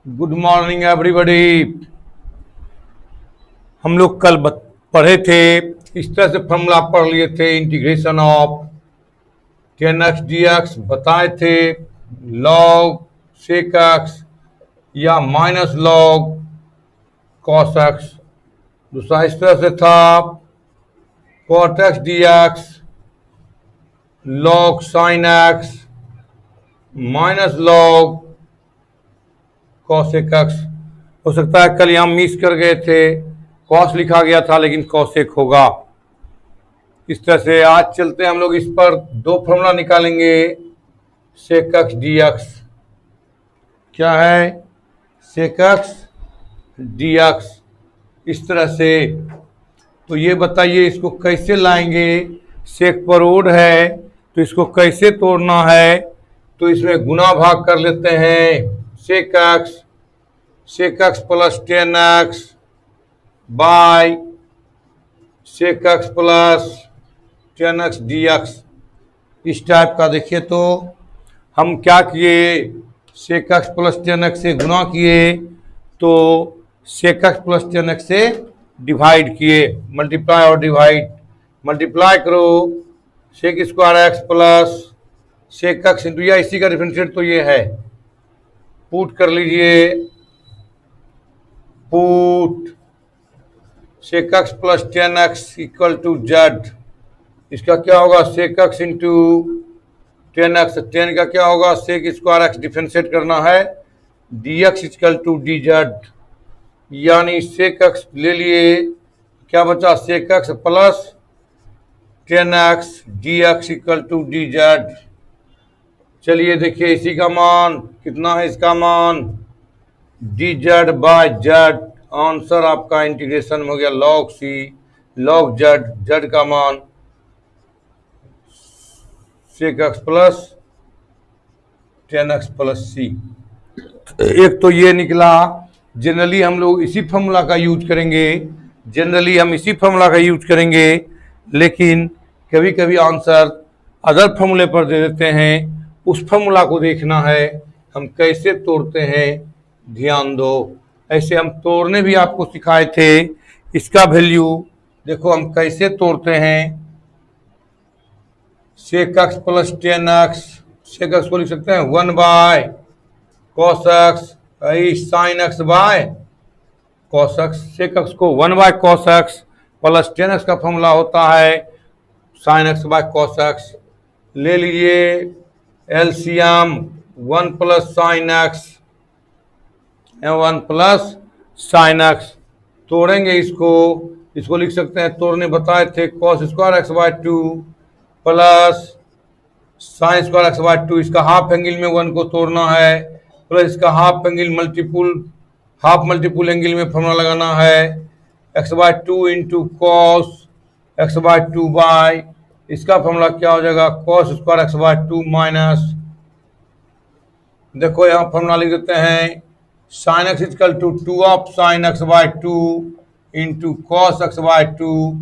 Good morning everybody. हम लोग कल पढ़े थे, इस तरह से फॉर्मूला पढ़ लिए थे। इंटीग्रेशन ऑफ 10x dx बताए थे, लॉग सेक एक्स या माइनस लॉग कॉस एक्स। दूसरा इस तरह से था cot x dx log sine x minus log cosec x. हो सकता है कल यहाँ मिस कर गए थे, कॉस लिखा गया था लेकिन कॉसेक होगा। इस तरह से आज चलते हैं हम लोग, इस पर दो फॉर्मूला निकालेंगे। सेक एक्स डी एक्स क्या है, सेक एक्स डी एक्स इस तरह से। तो ये बताइए इसको कैसे लाएंगे। सेक पर ओड है तो इसको कैसे तोड़ना है, तो इसमें गुना भाग कर लेते हैं। Sec x plus 10x by sec x plus 10x dx। इस टाइप का देखिए तो हम क्या किए, सेक एक्स प्लस 10x से गुना किए तो सेक एक्स प्लस 10x से डिवाइड किए। मल्टीप्लाई और डिवाइड, मल्टीप्लाई करो sec square x plus sec x into, या इसी का डिफरेंशिएट तो ये है, पुट कर लीजिए। Put sec x plus 10x equal to z. इसका क्या होगा, सेक एक्स इंटू 10x। 10 का क्या होगा, सेक स्क्वायर एक्स डिफरेंशिएट करना है, dx equal to d z. यानी सेक एक्स ले लिए, क्या बचा, sec x plus 10x dx equal to d z. चलिए देखिए इसी का मान कितना है, इसका मान d z by z. Answer आपका इंटीग्रेशन हो गया log c log z. Z का मान sec x plus 10x plus c. एक तो ये निकला। जनरली हम लोग इसी फॉर्मूला का यूज करेंगे, लेकिन कभी कभी आंसर अदर फॉर्मूले पर दे देते हैं। उस फॉर्मूला को देखना है हम कैसे तोड़ते हैं, ध्यान दो। ऐसे हम तोड़ने भी आपको सिखाए थे। इसका वैल्यू देखो हम कैसे तोड़ते हैं। Sec x plus 10x, sec x को लिख सकते हैं 1 by cos x sine x by cos x. Sec x को 1 by cos x plus 10x का फॉर्मूला होता है sine x by cos x. ले लीजिए LCM 1 plus sine x 1 plus sine x. तोड़ेंगे इसको लिख सकते हैं, तोड़ने बताए थे, cos square x by 2 plus sine square x by 2। इसका हाफ एंगल में 1 को तोड़ना है, प्लस इसका हाफ मल्टीपुल एंगल में फॉर्मूला लगाना है। X by 2 into cos x by 2 by, इसका फॉर्मूला क्या हो जाएगा, cos square x by 2 minus, देखो यहाँ फॉर्मूला लिख देते हैं, sine x equal to 2 of sine x by 2 into cos x by 2।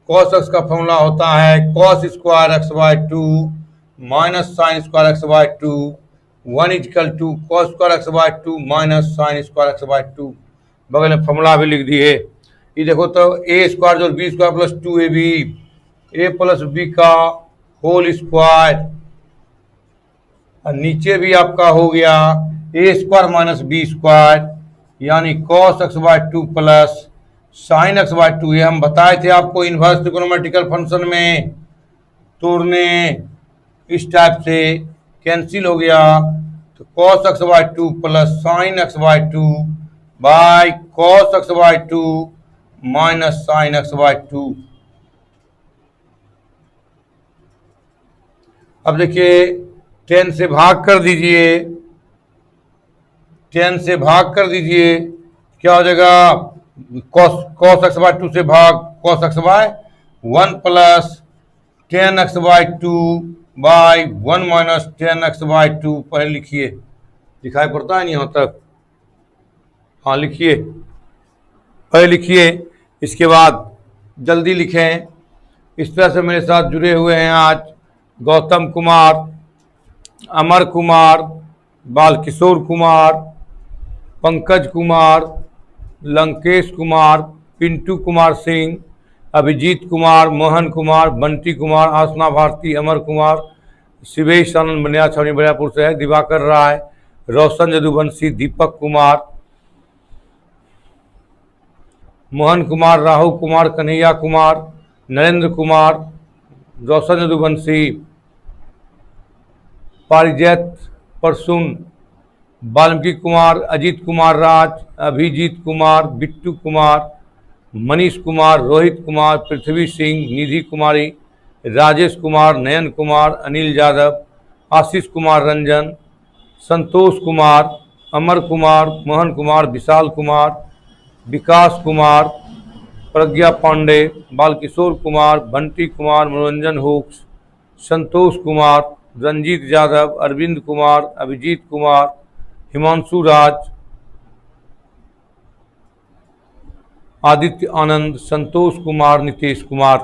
Cos x का फॉर्मूला होता है cos square x by 2 minus sine square x by 2। 1 equal to cos square x by 2 minus sine square x by 2। बगल में formula भी लिख दिए। ये देखो तो ए स्क्वायर जो b square plus 2ab, a plus b का होल स्क्वायर, और नीचे भी आपका हो गया a square minus b square, यानी cos x by 2 plus sine x by 2। ये हम बताए थे आपको इनवर्स ट्रिगोनोमेट्रिकल फंक्शन में तोड़ने, इस टाइप से कैंसिल हो गया। तो cos x by 2 plus sine x by 2 by cos x by 2 minus sine x by 2। अब देखिए 10 से भाग कर दीजिए, 10 से भाग कर दीजिए, क्या हो जाएगा, कॉस एक्स बाय 2 से भाग cos x by 1 plus 10x by 2 by 1 minus 10x by 2। पहले लिखिए, दिखाई पड़ता है नहीं यहाँ तक, हाँ लिखिए, पहले लिखिए, इसके बाद जल्दी लिखें। इस तरह से मेरे साथ जुड़े हुए हैं आज गौतम कुमार, अमर कुमार, बालकिशोर कुमार, पंकज कुमार, लंकेश कुमार, पिंटू कुमार सिंह, अभिजीत कुमार, मोहन कुमार, बंटी कुमार, आसना भारती, अमर कुमार, शिवेश आनंद बनिया छावनी बरियापुर से है, दिवाकर राय, रोशन यदुवंशी, दीपक कुमार, मोहन कुमार, राहुल कुमार, कन्हैया कुमार, नरेंद्र कुमार, रोशन यदुवंशी, पारिजैत परसुन, वाल्मीकि कुमार, अजीत कुमार राज, अभिजीत कुमार, बिट्टू कुमार, मनीष कुमार, रोहित कुमार, पृथ्वी सिंह, निधि कुमारी, राजेश कुमार, नयन कुमार, अनिल यादव, आशीष कुमार रंजन, संतोष कुमार, अमर कुमार, मोहन कुमार, विशाल कुमार, विकास कुमार, प्रज्ञा पांडे, बालकिशोर कुमार, बंटी कुमार, मनोरंजन हुक्स, संतोष कुमार, रंजीत यादव, अरविंद कुमार, अभिजीत कुमार, हिमांशु राज, आदित्य आनंद, संतोष कुमार, नितेश कुमार।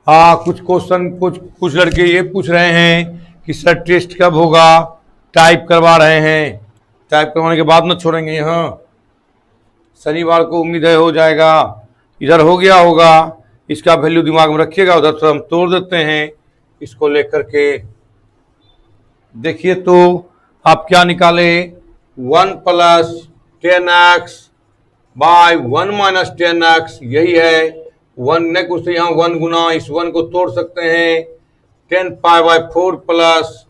कुछ क्वेश्चन कुछ लड़के ये पूछ रहे हैं कि सर टेस्ट कब होगा, टाइप करवा रहे हैं, टाइप करवाने के बाद न छोड़ेंगे। यहाँ शनिवार को उम्मीद है हो जाएगा, इधर हो गया होगा, इसका वैल्यू दिमाग में रखिएगा, उधर से हम तोड़ देते हैं इसको लेकर के। देखिए तो आप क्या निकाले, 1 + 10x बाय 1 - 10x, यही है 1 ने कुछ तो यहाँ 1 गुना इस 1 को तोड़ सकते हैं, 10π/4 +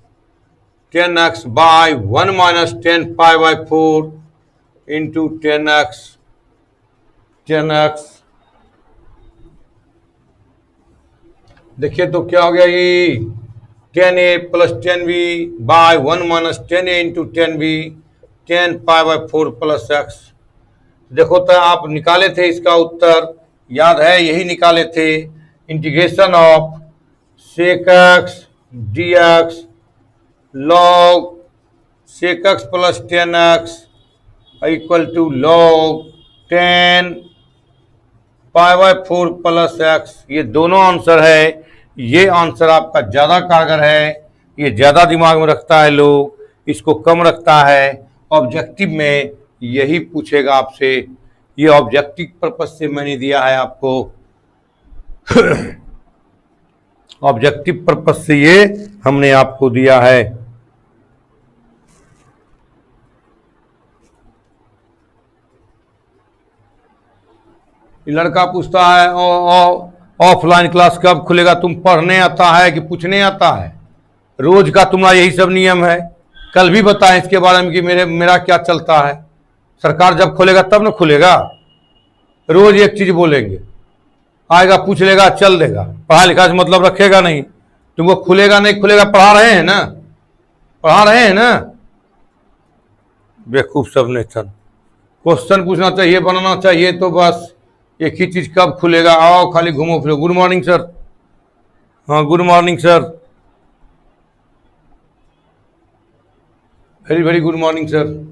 10x बाय 1 - 10π/4 इंटू 10x। देखिए तो क्या हो गया, ये 10a + 10b bye 1 - 10a into 10b, 10π/4 + x। देखो तो आप निकाले थे इसका उत्तर, याद है यही निकाले थे, integration of sec x dx log sec x + 10x = log 10π/4 + x। ये दोनों आंसर है, ये आंसर आपका ज़्यादा कारगर है, ये ज़्यादा दिमाग में रखता है लोग, इसको कम रखता है। ऑब्जेक्टिव में यही पूछेगा आपसे, ये ऑब्जेक्टिव पर्पज से मैंने दिया है आपको ऑब्जेक्टिव पर्पज से ये हमने आपको दिया है। लड़का पूछता है ऑफलाइन क्लास कब खुलेगा, तुम पढ़ने आता है कि पूछने आता है? रोज का तुम्हारा यही सब नियम है। कल भी बताएं इसके बारे में कि मेरा क्या चलता है। सरकार जब खोलेगा तब ना खुलेगा, रोज एक चीज बोलेंगे, आएगा पूछ लेगा चल देगा, पढ़ाई लिखाई से मतलब रखेगा नहीं। तुमको खुलेगा नहीं खुलेगा, पढ़ा रहे हैं ना, बेवकूफ सब ने। क्वेश्चन पूछना चाहिए, बनाना चाहिए, तो बस एक ही चीज कब खुलेगा, आओ खाली घूमो फिरो। Good morning sir. हाँ good morning sir, very very good morning sir.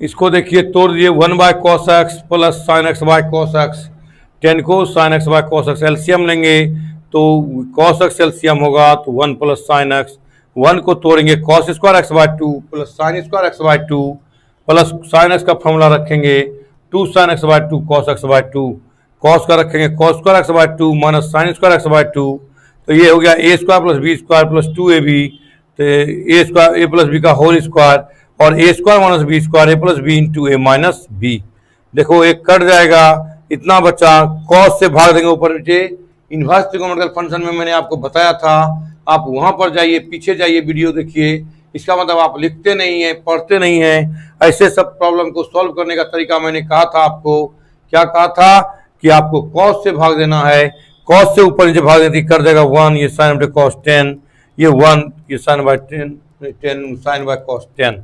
इसको देखिए तोड़ दिए, 1/cos x + sin x by cos x, 10 को sin x by cos x, LCM लेंगे तो cos x एलसीएम होगा तो 1 + sin x, 1 को तोड़ेंगे cos² x/2 + sin² x/2 plus sin x का फॉर्मूला रखेंगे 2 sin x/2 cos x/2, cos का रखेंगे cos² x/2 - sin² x/2, तो ये हो गया a² + b² + 2ab, तो a + b का होल स्क्वायर, और a² - b² a + b into a - b। देखो एक कट जाएगा, इतना बचा, cos से भाग देंगे ऊपर नीचे। इनवर्स ट्रिगोनोमेट्रिकल फंक्शन में मैंने आपको बताया था, आप वहां पर जाइए, पीछे जाइए, वीडियो देखिए। इसका मतलब आप लिखते नहीं हैं, पढ़ते नहीं हैं। ऐसे सब प्रॉब्लम को सॉल्व करने का तरीका मैंने कहा था आपको। क्या कहा था कि आपको cos से भाग देना है, cos से ऊपर नीचे भाग देती कर देगा 1, ये sin by cos 10, ये 1, ये sin by 10 sin by cos 10।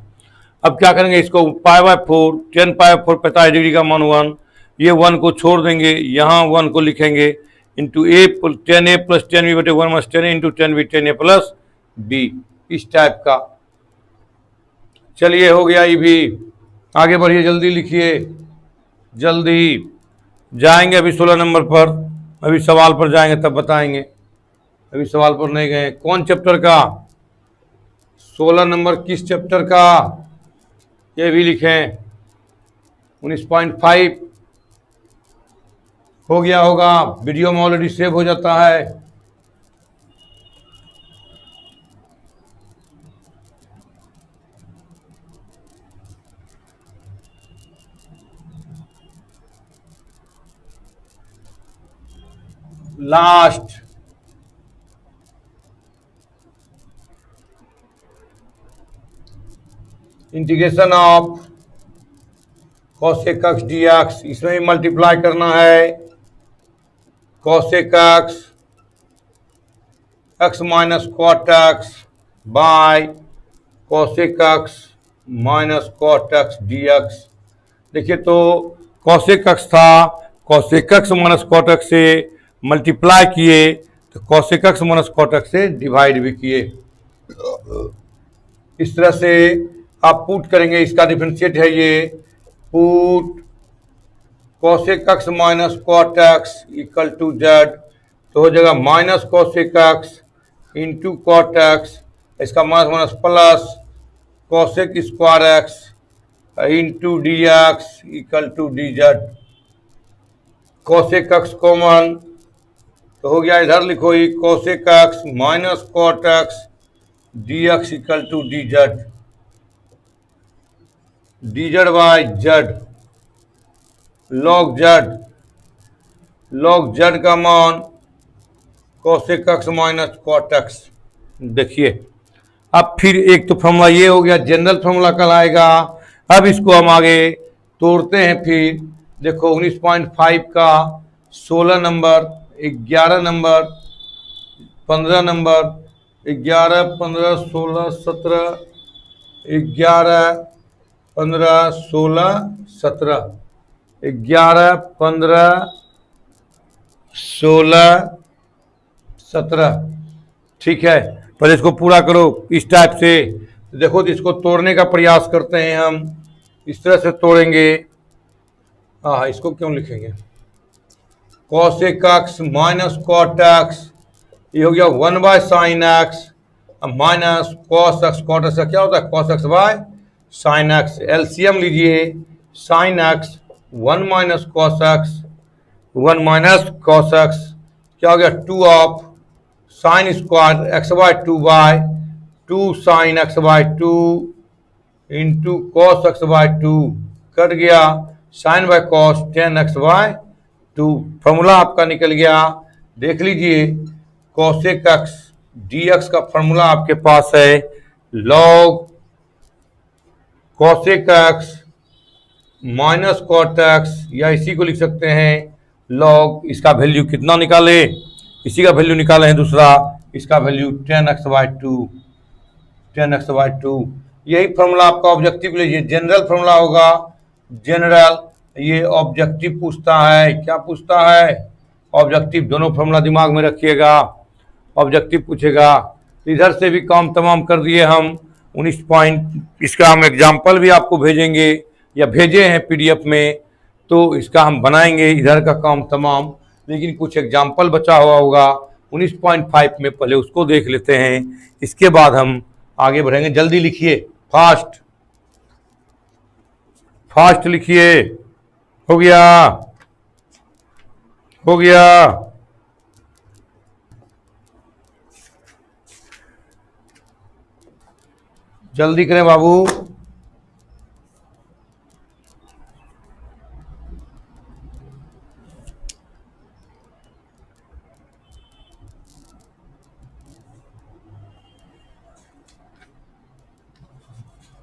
अब क्या करेंगे, इसको π/4, 10π/4 45 डिग्री का मान 1, ये 1 को छोड़ देंगे, यहाँ 1 को लिखेंगे into 10a + 10b/1 - 10a into 10b 10a + b, इस टाइप का। चलिए हो गया ये भी, आगे बढ़िए, जल्दी लिखिए, जल्दी जाएंगे अभी 16 नंबर पर, अभी सवाल पर जाएंगे तब बताएंगे, अभी सवाल पर नहीं गए। कौन चैप्टर का? 16 नंबर किस चैप्टर का, ये भी लिखें। 19.5 हो गया होगा, वीडियो में ऑलरेडी सेव हो जाता है। Last integration of cosec x dx, इसमें भी मल्टीप्लाई करना है। cosec x x minus cot x by cosec x minus cot x dx। देखिए तो cosec x था, cosec x minus cot x से मल्टीप्लाई किए तो cosec x minus cot x से डिवाइड भी किए। इस तरह से आप पुट करेंगे, इसका डिफरेंशिएट है ये, put cosec x minus cot x equal to z, तो हो जाएगा minus cosec x into cot x, इसका minus minus plus cosec square x into d x equal to d z. cosec x common तो हो गया, इधर लिखो ही cosec x minus cot x d x equal to d z, d z by z, log z का मान cosec x minus cot x। देखिए अब फिर एक तो फॉर्मूला ये हो गया, जनरल फॉर्मूला कल आएगा। अब इसको हम आगे तोड़ते हैं। फिर देखो 19.5 का 16 नंबर, 11 नंबर, 15 नंबर, 11, 15, 16, 17, 11, 15, 16, 17, 11, 15, 16, 17। ठीक है, पहले इसको पूरा करो इस टाइप से। देखो तो इसको तोड़ने का प्रयास करते हैं हम, इस तरह से तोड़ेंगे। हाँ, इसको क्यों लिखेंगे, cosec x minus cot x, ये हो गया 1 by sine x minus cos x, cot x का क्या होता है cos x by sine x. LCM लीजिए, sine x 1 minus cos x, 1 minus cos x क्या हो गया 2 of sine square x by 2 by 2 sine x by 2 into cos x by 2, cut गया sine by cos 10 x by 2। Formula आपका निकल गया, देख लीजिए cosec x dx का फॉर्मूला आपके पास है log cosec x minus cot x, या इसी को लिख सकते हैं log, इसका वैल्यू कितना निकाले, इसी का वैल्यू निकाले हैं दूसरा, इसका value 10x by 2, 10x by 2। यही फॉर्मूला आपका ऑब्जेक्टिव लीजिए, जनरल फॉर्मूला होगा जनरल, ये ऑब्जेक्टिव पूछता है, क्या पूछता है ऑब्जेक्टिव, दोनों फॉर्मूला दिमाग में रखिएगा, ऑब्जेक्टिव पूछेगा। इधर से भी काम तमाम कर दिए हम 19 पॉइंट, इसका हम एग्जाम्पल भी आपको भेजेंगे या भेजे हैं पीडीएफ में, तो इसका हम बनाएंगे इधर का काम तमाम, लेकिन कुछ एग्जाम्पल बचा हुआ होगा 19.5 में, पहले उसको देख लेते हैं, इसके बाद हम आगे बढ़ेंगे। जल्दी लिखिए, फास्ट फास्ट लिखिए, हो गया हो गया, जल्दी करें बाबू।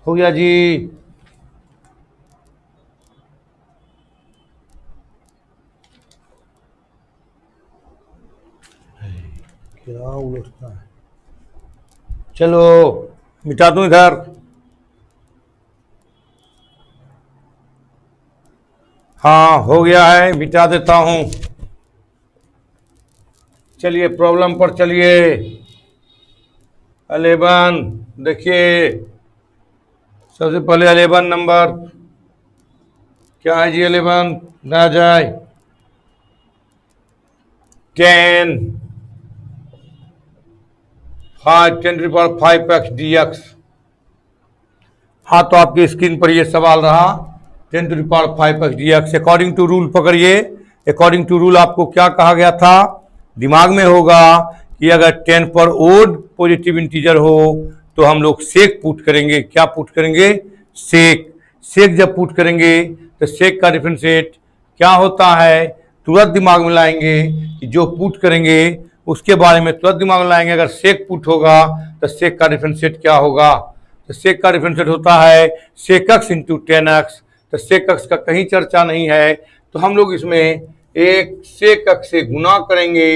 हो गया जी, क्या उलझता है, चलो मिटा दूं इधर। हाँ हो गया है, मिटा देता हूं। चलिए प्रॉब्लम पर चलिए। 11 देखिए, सबसे पहले 11 नंबर क्या है जी, 11 ना जाए 10 10⁵ dx। हाँ, तो आपकी स्क्रीन पर ये सवाल रहा 10⁵ dx। अकॉर्डिंग टू रूल पकड़िए। अकॉर्डिंग टू रूल आपको क्या कहा गया था, दिमाग में होगा कि अगर 10 पर ओड पॉजिटिव इंटीजर हो तो हम लोग सेक पुट करेंगे। क्या पुट करेंगे? सेक। सेक जब पुट करेंगे तो सेक का डिफरेंशिएट क्या होता है, तुरंत दिमाग में लाएंगे कि जो पुट करेंगे उसके बारे में तुरंत दिमाग में लाएंगे। अगर सेक पुट होगा तो सेक का डिफरेंशिएट क्या होगा? तो सेक का डिफरेंशिएट होता है सेक एक्स इंटू 10x। तो सेक एक्स का कहीं चर्चा नहीं है, तो हम लोग इसमें एक सेक एक्स से गुना करेंगे।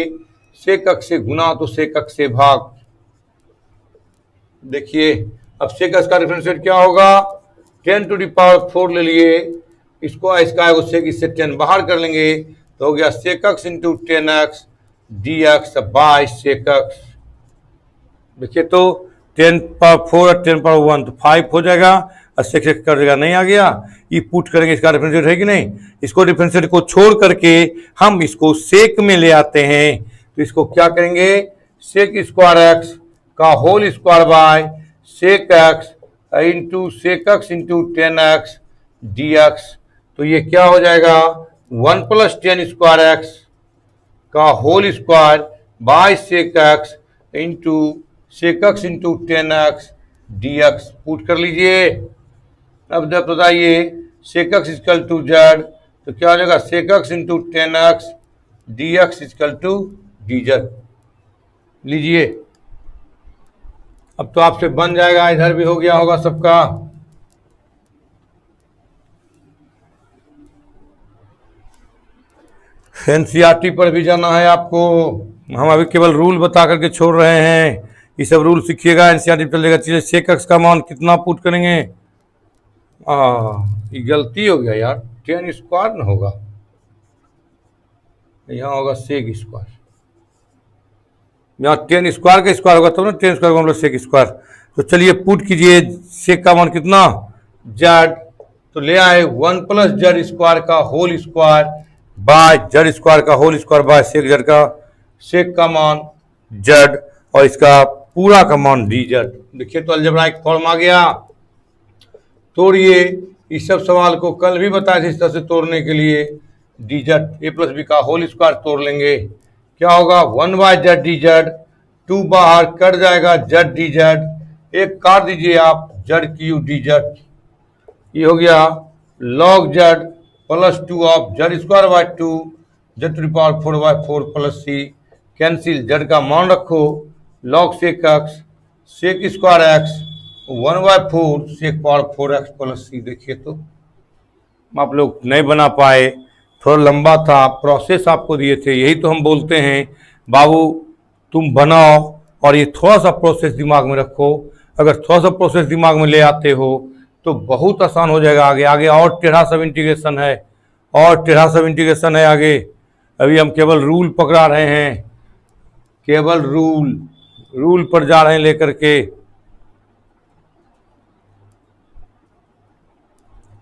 सेक एक्स से गुना तो सेक एक्स से भाग। देखिए अब सेक एक्स का डिफरेंशिएट क्या होगा, 10⁴ ले लिए, इसको इसका सेक इससे 10 बाहर कर लेंगे तो हो गया sec x into 10x dx by sec x. देखिए तो 10⁴ और 10⁴ तो 5 हो जाएगा और सेक एक्स कर देगा, नहीं आ गया। ये पुट करेंगे, इसका डिफरेंशिएट है कि नहीं। इसको डिफरेंशिएट को छोड़ करके हम इसको सेक में ले आते हैं, तो इसको क्या करेंगे, सेक स्क्वायर एक्स का whole square by sec x into sec x into 10x dx। तो ये क्या हो जाएगा 1 + 10 स्क्वायर एक्स का whole square by sec x into sec x into 10x dx। Put कर लीजिए। अब जब बताइए sec x equal to z, तो क्या हो जाएगा sec x into 10x dx equal to dz। लीजिए अब तो आपसे बन जाएगा, इधर भी हो गया होगा सबका। एनसीईआरटी पर भी जाना है आपको, हम अभी केवल रूल बता करके छोड़ रहे हैं। ये सब रूल सीखिएगा, एनसीईआरटी पर चलेगा। चलिए सेक एक्स का मान कितना पुट करेंगे, ये गलती हो गया यार, 10 स्क्वायर न होगा, यहाँ होगा सेक स्क्वायर। यहाँ 10 स्क्वायर का स्क्वायर होगा तब ना 10 स्क्वायर का मतलब सेक स्क्वायर। तो चलिए पुट कीजिए, सेक का मान कितना जेड, तो ले आए 1 + जेड स्क्वायर का whole square by z square का whole square by sec z का, सेक का मान जेड और इसका पूरा का मान डी जेड। देखिए तो अलजेब्राइक फॉर्म आ गया। तोड़िए, इस सब सवाल को कल भी बताया था इस तरह से तोड़ने के लिए। D z a plus b का होल स्क्वायर तोड़ लेंगे, क्या होगा 1/z dz, 2 बाहर कट जाएगा z dz, एक काट दीजिए आप z³ dz। ये हो गया log z + 2 of z² 2 z⁴/4 + c। Cancel, z का मान रखो, log sec x sec square x 1/4 sec power 4x + c। देखिए तो आप लोग नहीं बना पाए, थोड़ा लंबा था, प्रोसेस आपको दिए थे। यही तो हम बोलते हैं बाबू तुम बनाओ और ये थोड़ा सा प्रोसेस दिमाग में रखो। अगर थोड़ा सा प्रोसेस दिमाग में ले आते हो तो बहुत आसान हो जाएगा। आगे आगे और टेढ़ा सब इंटीग्रेशन है, और टेढ़ा सब इंटीग्रेशन है आगे। अभी हम केवल रूल पकड़ा रहे हैं, केवल रूल पर जा रहे हैं लेकर के।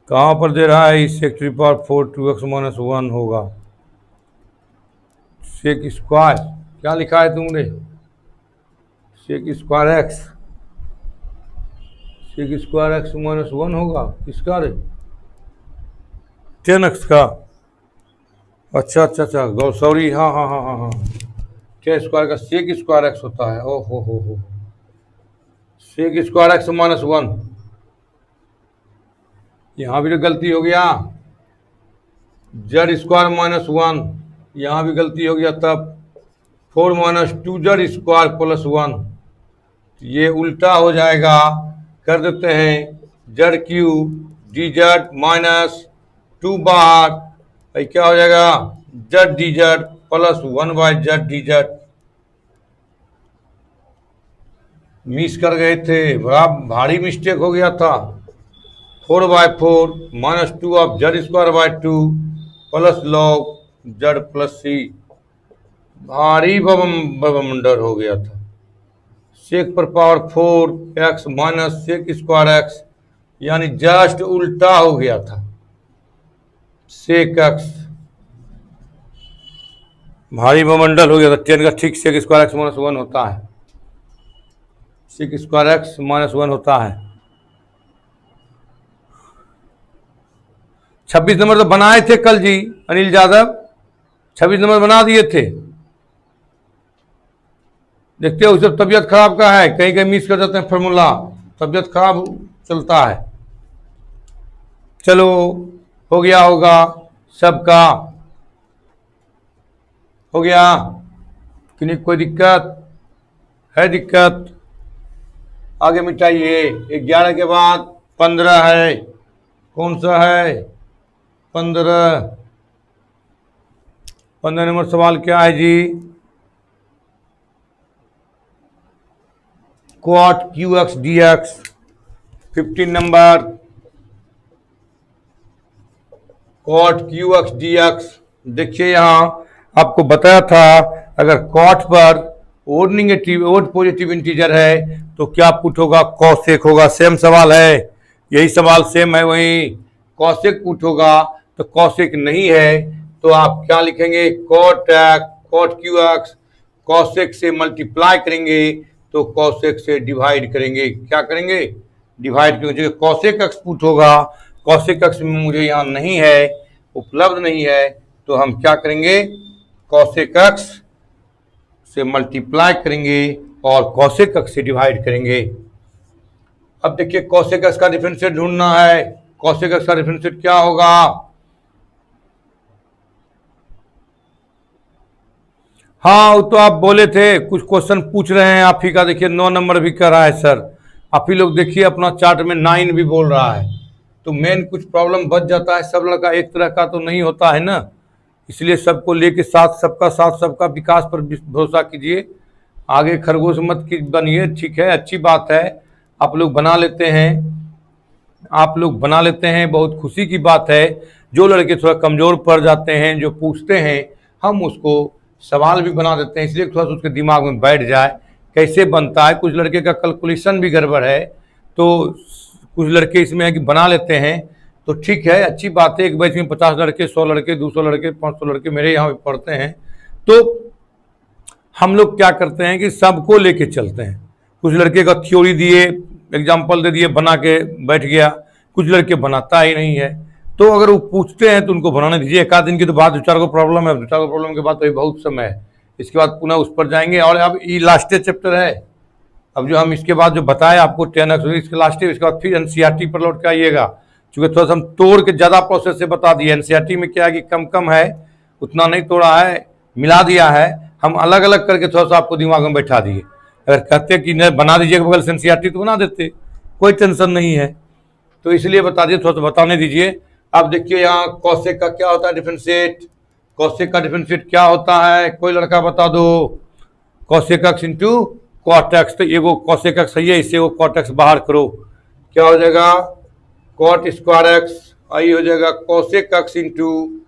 कहाँ पर दे रहा है, sec⁴ 2x - 1 होगा। सेक स्क्वायर क्या लिखा है तुमने, सेक स्क्वायर एक्स - 1 होगा, किसका रे 10x का। अच्छा गौ सॉरी, हाँ 10 स्क्वायर का सेक स्क्वायर एक्स होता है। ओ हो सेक स्क्वायर एक्स - 1। यहाँ भी तो गलती हो गया, z² - 1, यहाँ भी गलती हो गया। तब 4 - 2z² + 1, ये उल्टा हो जाएगा। कर देते हैं z³ dz - 2 बाहर, क्या हो जाएगा z dz + 1/z dz। Miss कर गए थे, बड़ा भारी मिस्टेक हो गया था। 4/4 - 2 of z² 2 + log z + c। भारी बवंडर हो गया था। सेक पर power 4 x minus sec square x, यानी जस्ट उल्टा हो गया था। सेक एक्स भारी बवंडर हो गया था। 10 का ठीक सेक स्क्वायर एक्स - 1 होता है। सेक स्क्वायर एक्स -1 होता है। 26 नंबर तो बनाए थे कल जी अनिल यादव, 26 नंबर बना दिए थे। देखते हो उसे तबीयत खराब का है, कहीं कहीं मिस कर जाते हैं फॉर्मूला, तबीयत खराब चलता है। चलो हो गया होगा सबका, हो गया कि नहीं, कोई दिक्कत है? दिक्कत आगे मिटाइए। 11 के बाद 15 है, कौन सा है? 15 नंबर सवाल क्या है जी? cot qx dx। 15 number cot qx dx। देखिए यहां आपको बताया था अगर cot पर odd negative odd positive integer है तो क्या पुट होगा? कॉसेक होगा। सेम सवाल है, यही सवाल सेम है, वही कॉसेक पुट होगा। तो कॉसेक नहीं है तो आप क्या लिखेंगे? cot qx, कॉसेक से मल्टीप्लाई करेंगे तो कॉसेक से डिवाइड करेंगे। क्या करेंगे? डिवाइड करेंगे। कॉसेक एक्स पुट होगा, कॉसेक एक्स मुझे यहाँ नहीं है, उपलब्ध नहीं है, तो हम क्या करेंगे? कॉसेक एक्स से मल्टीप्लाई करेंगे और कॉसेक एक्स से डिवाइड करेंगे। अब देखिए कॉसेक एक्स का डिफरेंशिएट ढूंढना है। कॉसेक एक्स का डिफरेंशिएट क्या होगा? हाँ वो तो आप बोले थे, कुछ क्वेश्चन पूछ रहे हैं आप ही का। देखिए 9 नंबर भी कर रहा है सर, आप ही लोग देखिए अपना चार्ट में 9 भी बोल रहा है, तो मेन कुछ प्रॉब्लम बच जाता है। सब लड़का एक तरह का तो नहीं होता है ना, इसलिए सबको लेके साथ, सबका विकास पर भरोसा कीजिए। आगे खरगोश मत की बनिए, ठीक है, अच्छी बात है। आप लोग बना लेते हैं, आप लोग बना लेते हैं, बहुत खुशी की बात है। जो लड़के थोड़ा कमज़ोर पड़ जाते हैं, जो पूछते हैं, हम उसको सवाल भी बना देते हैं, इसलिए थोड़ा सा उसके दिमाग में बैठ जाए कैसे बनता है। कुछ लड़के का कैलकुलेशन भी गड़बड़ है, तो कुछ लड़के इसमें है कि बना लेते हैं, तो ठीक है, अच्छी बात है। एक बैच में 50 लड़के, 100 लड़के, 200 लड़के, 500 लड़के मेरे यहाँ भी पढ़ते हैं, तो हम लोग क्या करते हैं कि सबको लेके चलते हैं। कुछ लड़के का थ्योरी दिए, एग्जाम्पल दे दिए, बना के बैठ गया। कुछ लड़के बनाता ही नहीं है, तो अगर वो पूछते हैं तो उनको बनाने दीजिए। एक आध दिन की तो बाद 2-4 को प्रॉब्लम है, 2-4 को प्रॉब्लम के बाद तो बहुत समय है, इसके बाद पुनः उस पर जाएंगे। और अब ये लास्ट चैप्टर है, अब जो हम इसके बाद जो बताए आपको 10x, इसके लास्ट, इसके बाद फिर एनसीईआरटी पर लौट के आइएगा। चूँकि थोड़ा सा हम तोड़ के ज़्यादा प्रोसेस से बता दिए। एनसीईआरटी में क्या है कि कम कम है, उतना नहीं तोड़ा है, मिला दिया है, हम अलग अलग करके थोड़ा सा आपको दिमाग में बैठा दिए। अगर कहते कि नहीं बना दीजिएगा बगल से एनसीईआरटी तो बना देते, कोई टेंशन नहीं है, तो इसलिए बता दिए, थोड़ा सा बताने दीजिए। अब देखिए यहाँ कॉसेक का क्या होता है डिफरेंशिएट, कॉसेक का डिफरेंशिएट क्या होता है, कोई लड़का बता दो। Cosec x into cot x, तो एगो कॉसेक एक्स है, इससे वो कॉट एक्स बाहर करो, क्या हो जाएगा? कॉट स्क्वायर एक्स, आई हो जाएगा cosec x into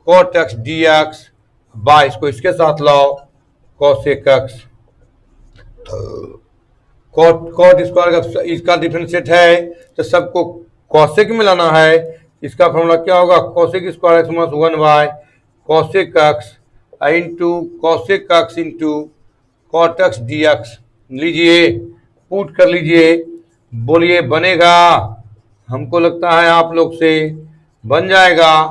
cot x d x by, इसको इसके साथ लाओ, कॉसेक एक्स कॉट स्क्वायर इसका डिफरेंशिएट है, तो सबको कॉसेक में लाना है। इसका फॉर्मूला क्या होगा? Cosec square x minus 1 by cosec x into cosec x into cot x d x. लीजिए पुट कर लीजिए, बोलिए बनेगा? हमको लगता है आप लोग से बन जाएगा।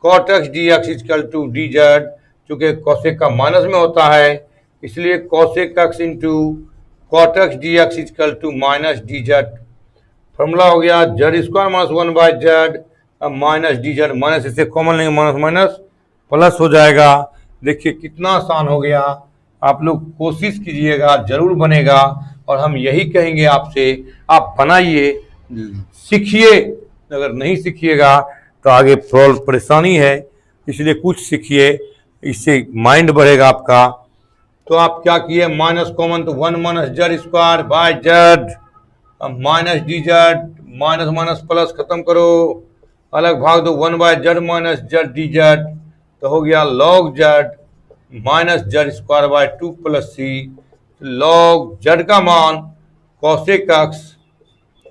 Cot x d x equal to d z, चूँकि कॉसेक का माइनस में होता है, इसलिए cosec x into cot x d x equal to minus d z. Formula हो गया z square minus 1 by z minus d z, minus इससे common लेंगे, माइनस माइनस प्लस हो जाएगा। देखिए कितना आसान हो गया, आप लोग कोशिश कीजिएगा, जरूर बनेगा। और हम यही कहेंगे आपसे, आप बनाइए, सीखिए। अगर नहीं सीखिएगा तो आगे परेशानी है, इसलिए कुछ सीखिए, इससे माइंड बढ़ेगा आपका। तो आप क्या किए? माइनस कॉमन, तो 1 minus z square by z minus d z, minus minus plus खत्म करो, अलग भाग दो, 1 by z minus z d z, तो हो गया log z minus z square by 2 plus c. Log z का मान cosec x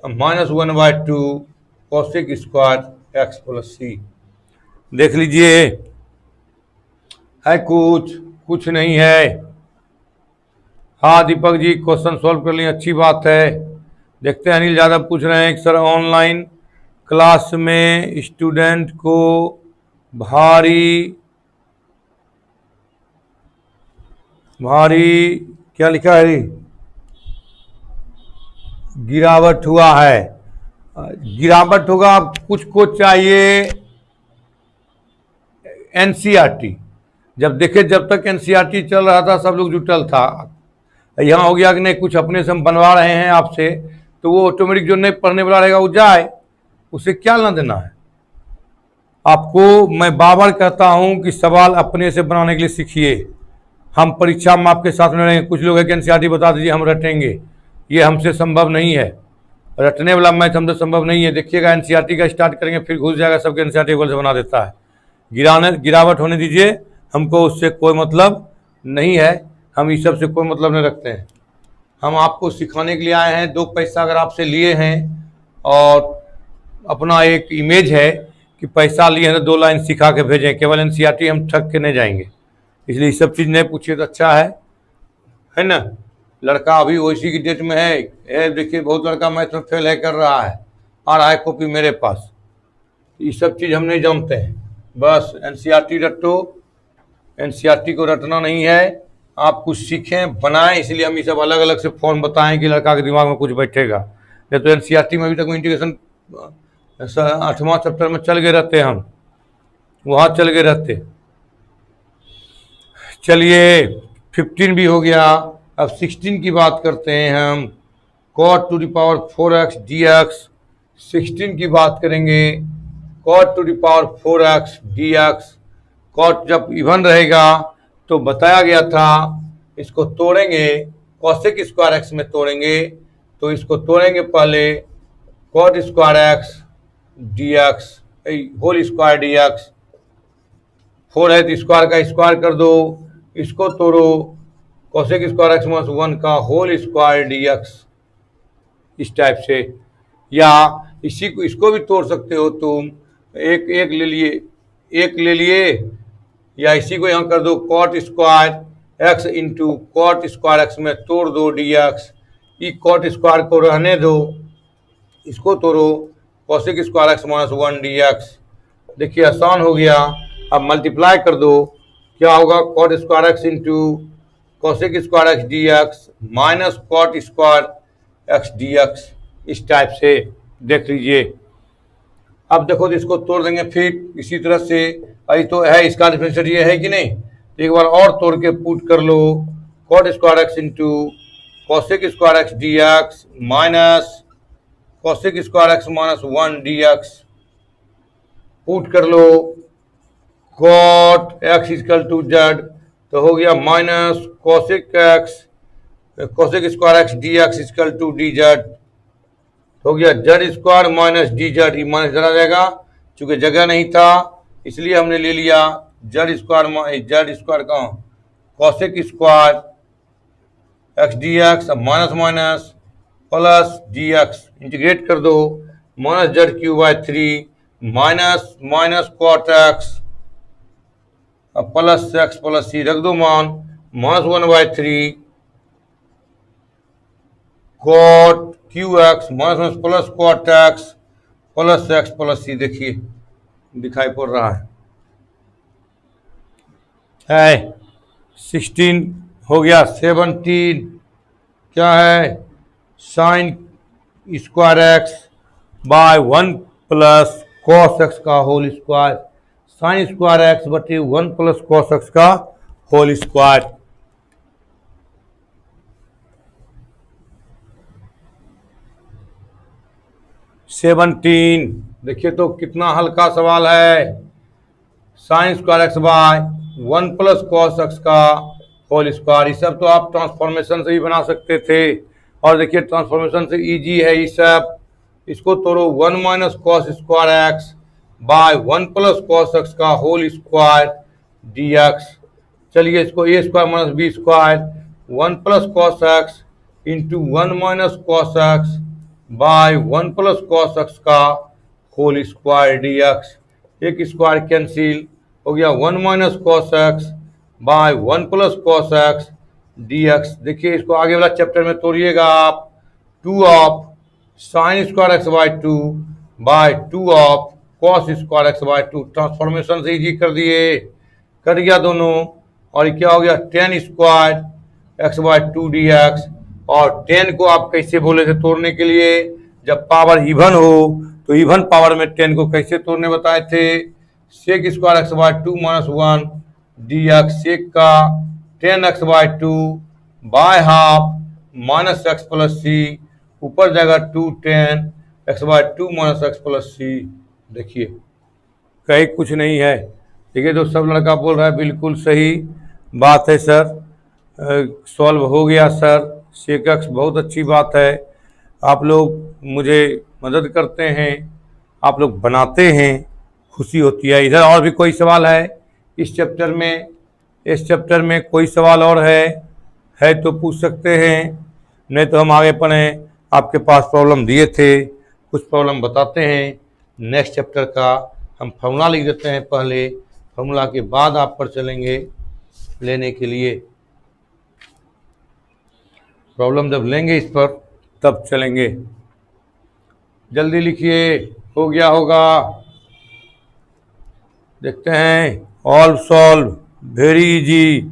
minus 1 by 2 cosec square x plus c. देख लीजिए, है कुछ नहीं है, हाँ दीपक जी, क्वेश्चन सॉल्व कर लिए, अच्छी बात है। देखते हैं, अनिल यादव पूछ रहे हैं कि सर ऑनलाइन क्लास में स्टूडेंट को भारी भारी क्या लिखा है, गिरावट हुआ है। गिरावट होगा, कुछ को चाहिए एनसीईआरटी। जब देखे, जब तक एनसीईआरटी चल रहा था सब लोग जुटल था। यहाँ हो गया कि नहीं, कुछ अपने से हम बनवा रहे हैं आपसे, तो वो ऑटोमेटिक जो नहीं पढ़ने वाला रहेगा वो जाए, उसे क्या ना देना है। आपको मैं बार बार कहता हूं कि सवाल अपने से बनाने के लिए सीखिए। हम परीक्षा में आपके साथ में रहेंगे, कुछ लोग है कि एनसीईआरटी बता दीजिए हम रटेंगे, ये हमसे संभव नहीं है। रटने वाला मैथ हमसे संभव नहीं है। देखिएगा एनसीईआरटी का स्टार्ट करेंगे फिर घुस जाएगा, सबके एनसीईआरटी से बना देता है। गिरावट होने दीजिए, हमको उससे कोई मतलब नहीं है, हम इस सब से कोई मतलब नहीं रखते हैं। हम आपको सिखाने के लिए आए हैं। 2 पैसा अगर आपसे लिए हैं और अपना एक इमेज है कि पैसा लिए हैं तो 2 लाइन सिखा के भेजें, केवल एनसीईआरटी हम ठग के नहीं जाएंगे। इसलिए ये सब चीज़ नहीं पूछिए तो अच्छा है ना। लड़का अभी ओसी की डेट में है, देखिए बहुत लड़का मैथ में फेल है कर रहा है, आ रहा है कॉपी मेरे पास। ये सब चीज़ हम नहीं जानते हैं। बस एनसीईआरटी रटो, एनसीईआरटी को रटना नहीं है, आप कुछ सीखें बनाएं। इसलिए हम ये सब अलग अलग से फॉर्म बताएं कि लड़का के दिमाग में कुछ बैठेगा। नहीं तो एनसीईआरटी में अभी तक इंटीग्रेशन 8वां चैप्टर में चल गए रहते, हम वहाँ चल गए रहते। चलिए 15 भी हो गया, अब 16 की बात करते हैं हम। cot to the power 4x dx, 16 की बात करेंगे। cot to the power 4x dx, cot जब इवन रहेगा तो बताया गया था इसको तोड़ेंगे, cosec स्क्वायर x में तोड़ेंगे, तो इसको तोड़ेंगे पहले cot square x dx whole square dx। 4 है तो स्क्वायर का स्क्वायर कर दो, इसको तोड़ो cosec स्क्वायर x माइनस 1 का होल स्क्वायर dx, इस टाइप से। या इसी को, इसको भी तोड़ सकते हो तुम, एक ले लिए, या इसी को यहाँ कर दो cot square x into cot square x में तोड़ दो dx। ई cot स्क्वायर को रहने दो, इसको तोड़ो cosec square x minus 1 dx। देखिए आसान हो गया। अब मल्टीप्लाई कर दो, क्या होगा cot square x into cosec square x dx minus cot square x dx, इस टाइप से देख लीजिए। अब देखो तो इसको तोड़ देंगे फिर इसी तरह से, अभी तो है इसका डिफरेंशियल ये है कि नहीं, तो एक बार और तोड़ के पुट कर लो cot square x into cosec square x dx minus cosec square x minus 1 dx, put कर लो cot x equal to z, तो हो गया minus cosec square x dx equal to dz, हो गया z स्क्वायर माइनस dz। ये minus चला जाएगा, चूंकि जगह नहीं था इसलिए हमने ले लिया z स्क्वायर का cosec square x dx, minus minus plus dx, integrate कर दो minus z cube by 3 minus minus cot x plus x plus c, रख दो मान minus 1/3 cot qx minus plus cot x plus x plus c। देखिए दिखाई पड़ रहा है 16 हो गया। 17 क्या है, sine square x by 1 plus cos x का whole square, sine square x बटे 1 प्लस कॉस x का होल स्क्वायर। सेवनटीन, देखिए तो कितना हल्का सवाल है। Sine square x by 1 plus cos x का होल स्क्वायर, ये सब तो आप ट्रांसफॉर्मेशन से ही बना सकते थे। और देखिए ट्रांसफॉर्मेशन से इजी है ये सब। इसको तोड़ो 1 minus cos square x by 1 plus cos x का होल स्क्वायर dx। चलिए इसको a square minus b square 1 plus cos x into 1 minus cos x by 1 plus cos x का होल स्क्वायर dx। एक स्क्वायर कैंसिल, हो गया 1 minus cos x by 1 plus cos x d x. देखिए इसको आगे वाला चैप्टर में तोड़िएगा आप, 2 of sine square x by 2 by 2 of cos square x by 2। Transformation से इजी कर दिए, कट गया दोनों, और ये क्या हो गया, 10 square x by 2 d x. और 10 को आप कैसे बोले थे तोड़ने के लिए, जब पावर इवन हो तो इवन पावर में 10 को कैसे तोड़ने बताए थे, sec square x by 2 minus 1 d x, sec का 10 x by 2 by half minus x plus c, ऊपर जाएगा 2 10 x by 2 minus x plus c. देखिए कहीं कुछ नहीं है। देखिए जो सब लड़का बोल रहा है बिल्कुल सही बात है सर, सॉल्व हो गया सर, सेक एक्स बहुत अच्छी बात है। आप लोग मुझे मदद करते हैं, आप लोग बनाते हैं, खुशी होती है। इधर और भी कोई सवाल है इस चैप्टर में, इस चैप्टर में कोई सवाल और है तो पूछ सकते हैं, नहीं तो हम आगे पढ़ें। आपके पास प्रॉब्लम दिए थे, कुछ प्रॉब्लम बताते हैं। नेक्स्ट चैप्टर का हम फॉर्मूला लिख देते हैं पहले, फॉर्मूला के बाद आप पर चलेंगे लेने के लिए। प्रॉब्लम जब लेंगे इस पर तब चलेंगे। जल्दी लिखिए, हो गया होगा। देखते हैं, all solve, very easy,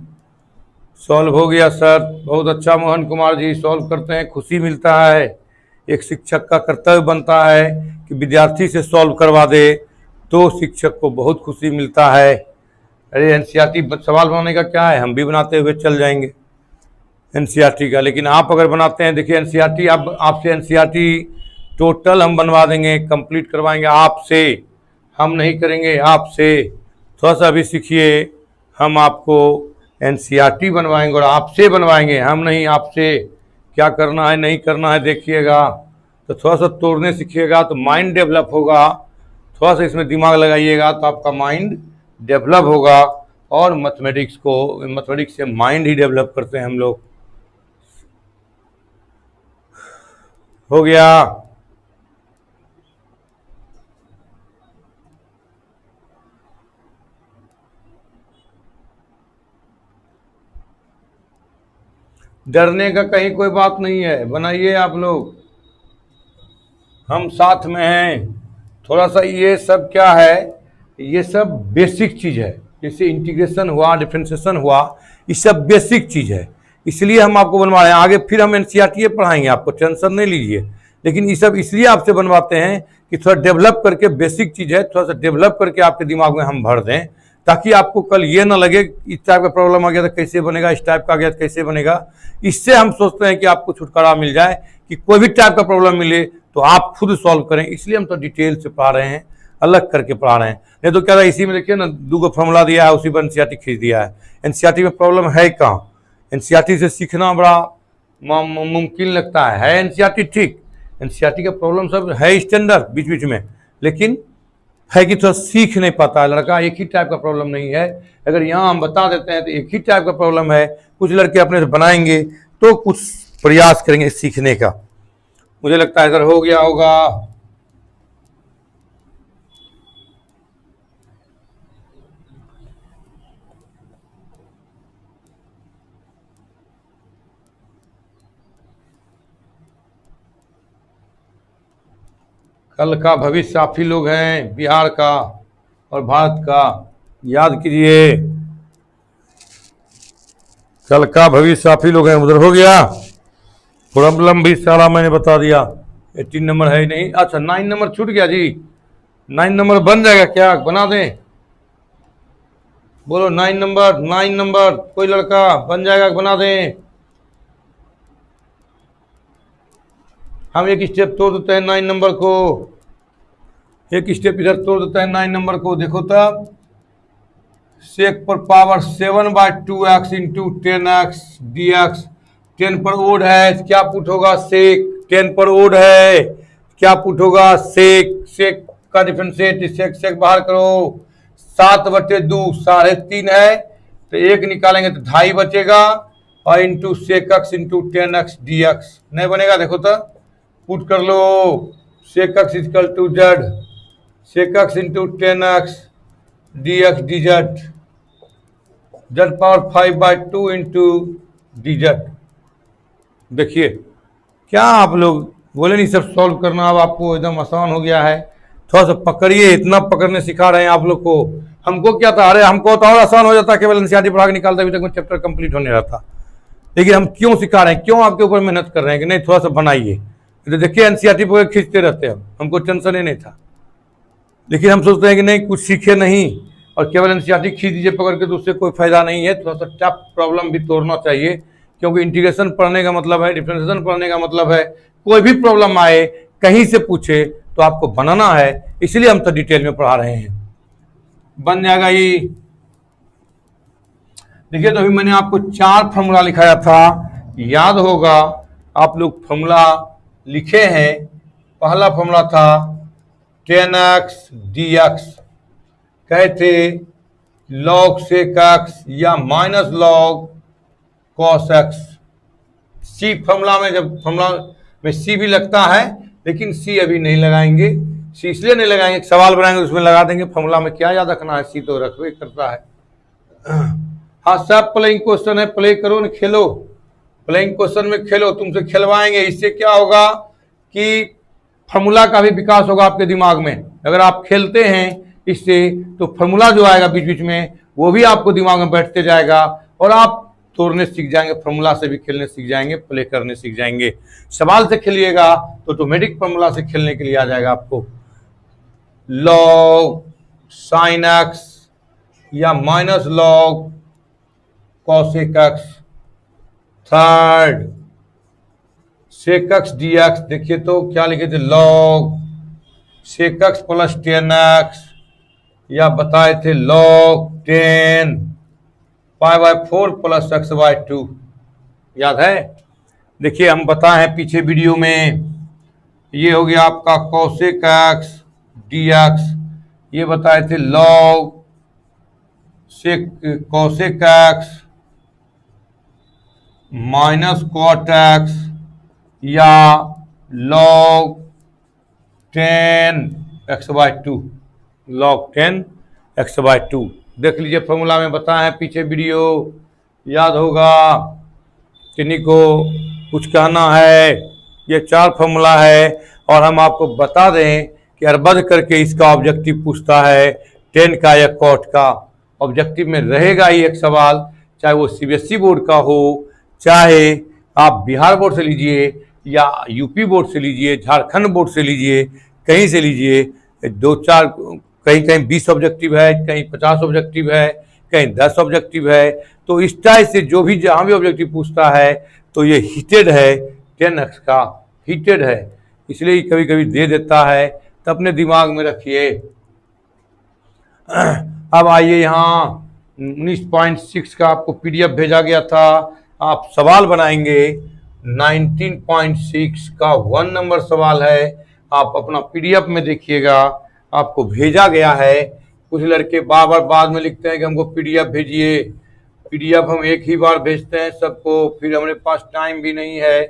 solve हो गया सर, बहुत अच्छा मोहन कुमार जी, सॉल्व करते हैं, खुशी मिलता है। एक शिक्षक का कर्तव्य बनता है कि विद्यार्थी से सॉल्व करवा दे तो शिक्षक को बहुत खुशी मिलता है। अरे एनसीईआरटी सवाल बनाने का क्या है, हम भी बनाते हुए चल जाएंगे एनसीईआरटी का, लेकिन आप अगर बनाते हैं, देखिए एनसीईआरटी आपसे एनसीईआरटी टोटल हम बनवा देंगे, कंप्लीट करवाएंगे आपसे, हम नहीं करेंगे आपसे। थोड़ा सा भी सीखिए, हम आपको एनसीईआरटी बनवाएंगे और आपसे बनवाएंगे, हम नहीं आपसे। क्या करना है नहीं करना है देखिएगा, तो थोड़ा सा तोड़ने सीखिएगा तो माइंड डेवलप होगा। थोड़ा सा इसमें दिमाग लगाइएगा तो आपका माइंड डेवलप होगा। और मैथमेटिक्स से माइंड ही डेवलप करते हैं हम लोग। हो गया, डरने का कहीं कोई बात नहीं है, बनाइए आप लोग, हम साथ में हैं। थोड़ा सा ये सब क्या है, ये सब बेसिक चीज़ है, जैसे इंटीग्रेशन हुआ, डिफरेंशिएशन हुआ, ये सब बेसिक चीज़ है, इसलिए हम आपको बनवा रहे हैं। आगे फिर हम एनसीईआरटी पढ़ाएंगे, आपको टेंशन नहीं लीजिए, लेकिन ये सब इसलिए आपसे बनवाते हैं कि थोड़ा डेवलप करके, बेसिक चीज़ है, थोड़ा सा डेवलप करके आपके दिमाग में हम भर दें, ताकि आपको कल ये ना लगे इस टाइप का प्रॉब्लम आ गया तो कैसे बनेगा, इस टाइप का आ गया तो कैसे बनेगा। इससे हम सोचते हैं कि आपको छुटकारा मिल जाए, कि कोई भी टाइप का प्रॉब्लम मिले तो आप खुद सॉल्व करें, इसलिए हम तो डिटेल से पढ़ा रहे हैं, अलग करके पढ़ा रहे हैं। नहीं तो क्या था, इसी में देखिए ना, 2 फॉर्मूला दिया है, उसी पर एनसीईआरटी खींच दिया है। एनसीईआरटी में प्रॉब्लम है कहाँ, एनसीईआरटी से सीखना बड़ा मुमकिन लगता है एनसीईआरटी ठीक, एनसीईआरटी का प्रॉब्लम सब है स्टैंडर्ड बीच बीच में, लेकिन है कि थोड़ा सीख नहीं पाता है लड़का। एक ही टाइप का प्रॉब्लम नहीं है, अगर यहाँ हम बता देते हैं तो एक ही टाइप का प्रॉब्लम है। कुछ लड़के अपने से बनाएंगे तो कुछ प्रयास करेंगे सीखने का। मुझे लगता है इधर हो गया होगा। कल का भविष्य काफी लोग हैं बिहार का और भारत का, याद कीजिए, कल का भविष्य काफी लोग हैं। उधर हो गया, प्रॉब्लम भी सारा मैंने बता दिया। 18 नंबर है ही नहीं, अच्छा 9 नंबर छूट गया जी, 9 नंबर बन जाएगा क्या, बना दें, बोलो 9 नंबर, 9 नंबर कोई लड़का बन जाएगा, बना दें। हम एक स्टेप तोड़ देते हैं 9 नंबर को, एक स्टेप इधर तोड़ देते हैं 9 नंबर को। देखो तब, सेक पर power 7 bye 2x into 10x dx, 10 पर ओड है, क्या पुट होगा, सेक 10 पर ओड है, क्या पुट होगा, सेक, सेक का डिफरेंशिएट, सेक सेक बाहर करो, 7/2 3.5 है, तो 1 निकालेंगे तो 2.5 बचेगा, और into sec x into 10x dx नहीं बनेगा। देखो तो पुट कर लो, sec x equal to z, sec x into 10x dx dz, z power 5/2 into dz। देखिए क्या आप लोग बोले नहीं सब सॉल्व करना अब आपको एकदम आसान हो गया है। थोड़ा सा पकड़िए, इतना पकड़ने सिखा रहे हैं आप लोग को। हमको क्या था, अरे हमको तो और आसान हो जाता, केवल एनसीईआरटी पढ़ा के निकालता, अभी तक में चैप्टर कंप्लीट होने रहा था। लेकिन हम क्यों सिखा रहे हैं, क्यों आपके ऊपर मेहनत कर रहे हैं कि नहीं थोड़ा सा बनाइए। तो देखिए एनसीईआरटी पर खींचते रहते हैं, हमको टेंशन ही नहीं था। लेकिन हम सोचते हैं कि नहीं कुछ सीखे नहीं और केवल एनसीईआरटी खींच दीजिए पकड़ के, तो उससे कोई फायदा नहीं है। थोड़ा सा टफ प्रॉब्लम भी तोड़ना चाहिए, क्योंकि इंटीग्रेशन पढ़ने का मतलब है, डिफरेंशिएशन पढ़ने का मतलब है कोई भी प्रॉब्लम आए कहीं से पूछे तो आपको बनाना है, इसलिए हम तो डिटेल में पढ़ा रहे हैं। बन जाएगा ये। देखिए तो अभी मैंने आपको 4 फॉर्मूला लिखाया था, याद होगा आप लोग फॉर्मूला लिखे हैं। पहला फॉर्मूला था 10x dx, कहे थे log sec x या माइनस log cos x। सी फॉर्मूला में, जब फॉर्मूला में सी भी लगता है, लेकिन सी अभी नहीं लगाएंगे। सी इसलिए नहीं लगाएंगे, सवाल बनाएंगे उसमें लगा देंगे। फॉर्मूला में क्या याद रखना है, सी तो रखबे करता है। हाँ सब प्लेइंग क्वेश्चन है, प्ले करो न खेलो, प्लेइंग क्वेश्चन में खेलो, तुमसे खिलवाएंगे। इससे क्या होगा कि फॉर्मूला का भी विकास होगा आपके दिमाग में। अगर आप खेलते हैं इससे तो फॉर्मूला जो आएगा बीच बीच में वो भी आपको दिमाग में बैठते जाएगा और आप तोड़ने सीख जाएंगे, फॉर्मूला से भी खेलने सीख जाएंगे, प्ले करने सीख जाएंगे। सवाल से खेलिएगा तो ऑटोमेटिक फॉर्मूला से खेलने के लिए आ जाएगा आपको। लॉग साइन एक्स या minus log cosec x. Third sec x d x, देखिए तो क्या लिखे थे, log sec x plus 10x, या बताए थे लॉग 10 π/4 प्लस x/2, याद है। देखिए हम बताए हैं पीछे वीडियो में, ये हो गया आपका कॉसेक एक्स dx, ये बताए थे log sec cosec x minus cot x या log 10x/2, log 10x/2। देख लीजिए फॉर्मूला में बताया है पीछे वीडियो, याद होगा। किन्हीं को कुछ कहना है, ये 4 फॉर्मूला है और हम आपको बता दें कि अरबद करके इसका ऑब्जेक्टिव पूछता है 10 का या कॉट का। ऑब्जेक्टिव में रहेगा ही एक सवाल, चाहे वो सीबीएसई बोर्ड का हो, चाहे आप बिहार बोर्ड से लीजिए या यूपी बोर्ड से लीजिए, झारखंड बोर्ड से लीजिए, कहीं से लीजिए। 2-4 कहीं कहीं 20 ऑब्जेक्टिव है, कहीं 50 ऑब्जेक्टिव है, कहीं 10 ऑब्जेक्टिव है। तो इस टाइप से जो भी जहाँ भी ऑब्जेक्टिव पूछता है तो ये हीटेड है, 10x का हीटेड है, इसलिए कभी कभी दे देता है, तो अपने दिमाग में रखिए। अब आइए यहाँ 19.6 का आपको पीडीएफ भेजा गया था, आप सवाल बनाएंगे। 19.6 का 1 नंबर सवाल है, आप अपना पीडीएफ में देखिएगा, आपको भेजा गया है। कुछ लड़के बार बार बाद में लिखते हैं कि हमको पीडीएफ भेजिए। पीडीएफ हम एक ही बार भेजते हैं सबको, फिर हमारे पास टाइम भी नहीं है।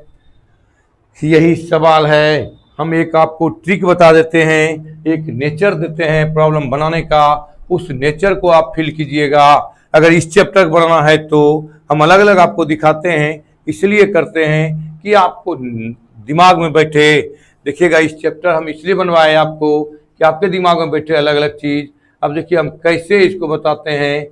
यही सवाल है, हम एक आपको ट्रिक बता देते हैं, एक नेचर देते हैं प्रॉब्लम बनाने का, उस नेचर को आप फिल कीजिएगा। अगर इस चैप्टर बनाना है तो हम अलग अलग आपको दिखाते हैं, इसलिए करते हैं कि आपको दिमाग में बैठे। देखिएगा इस चैप्टर हम इसलिए बनवाए आपको कि आपके दिमाग में बैठे अलग अलग चीज़। अब देखिए हम कैसे इसको बताते हैं,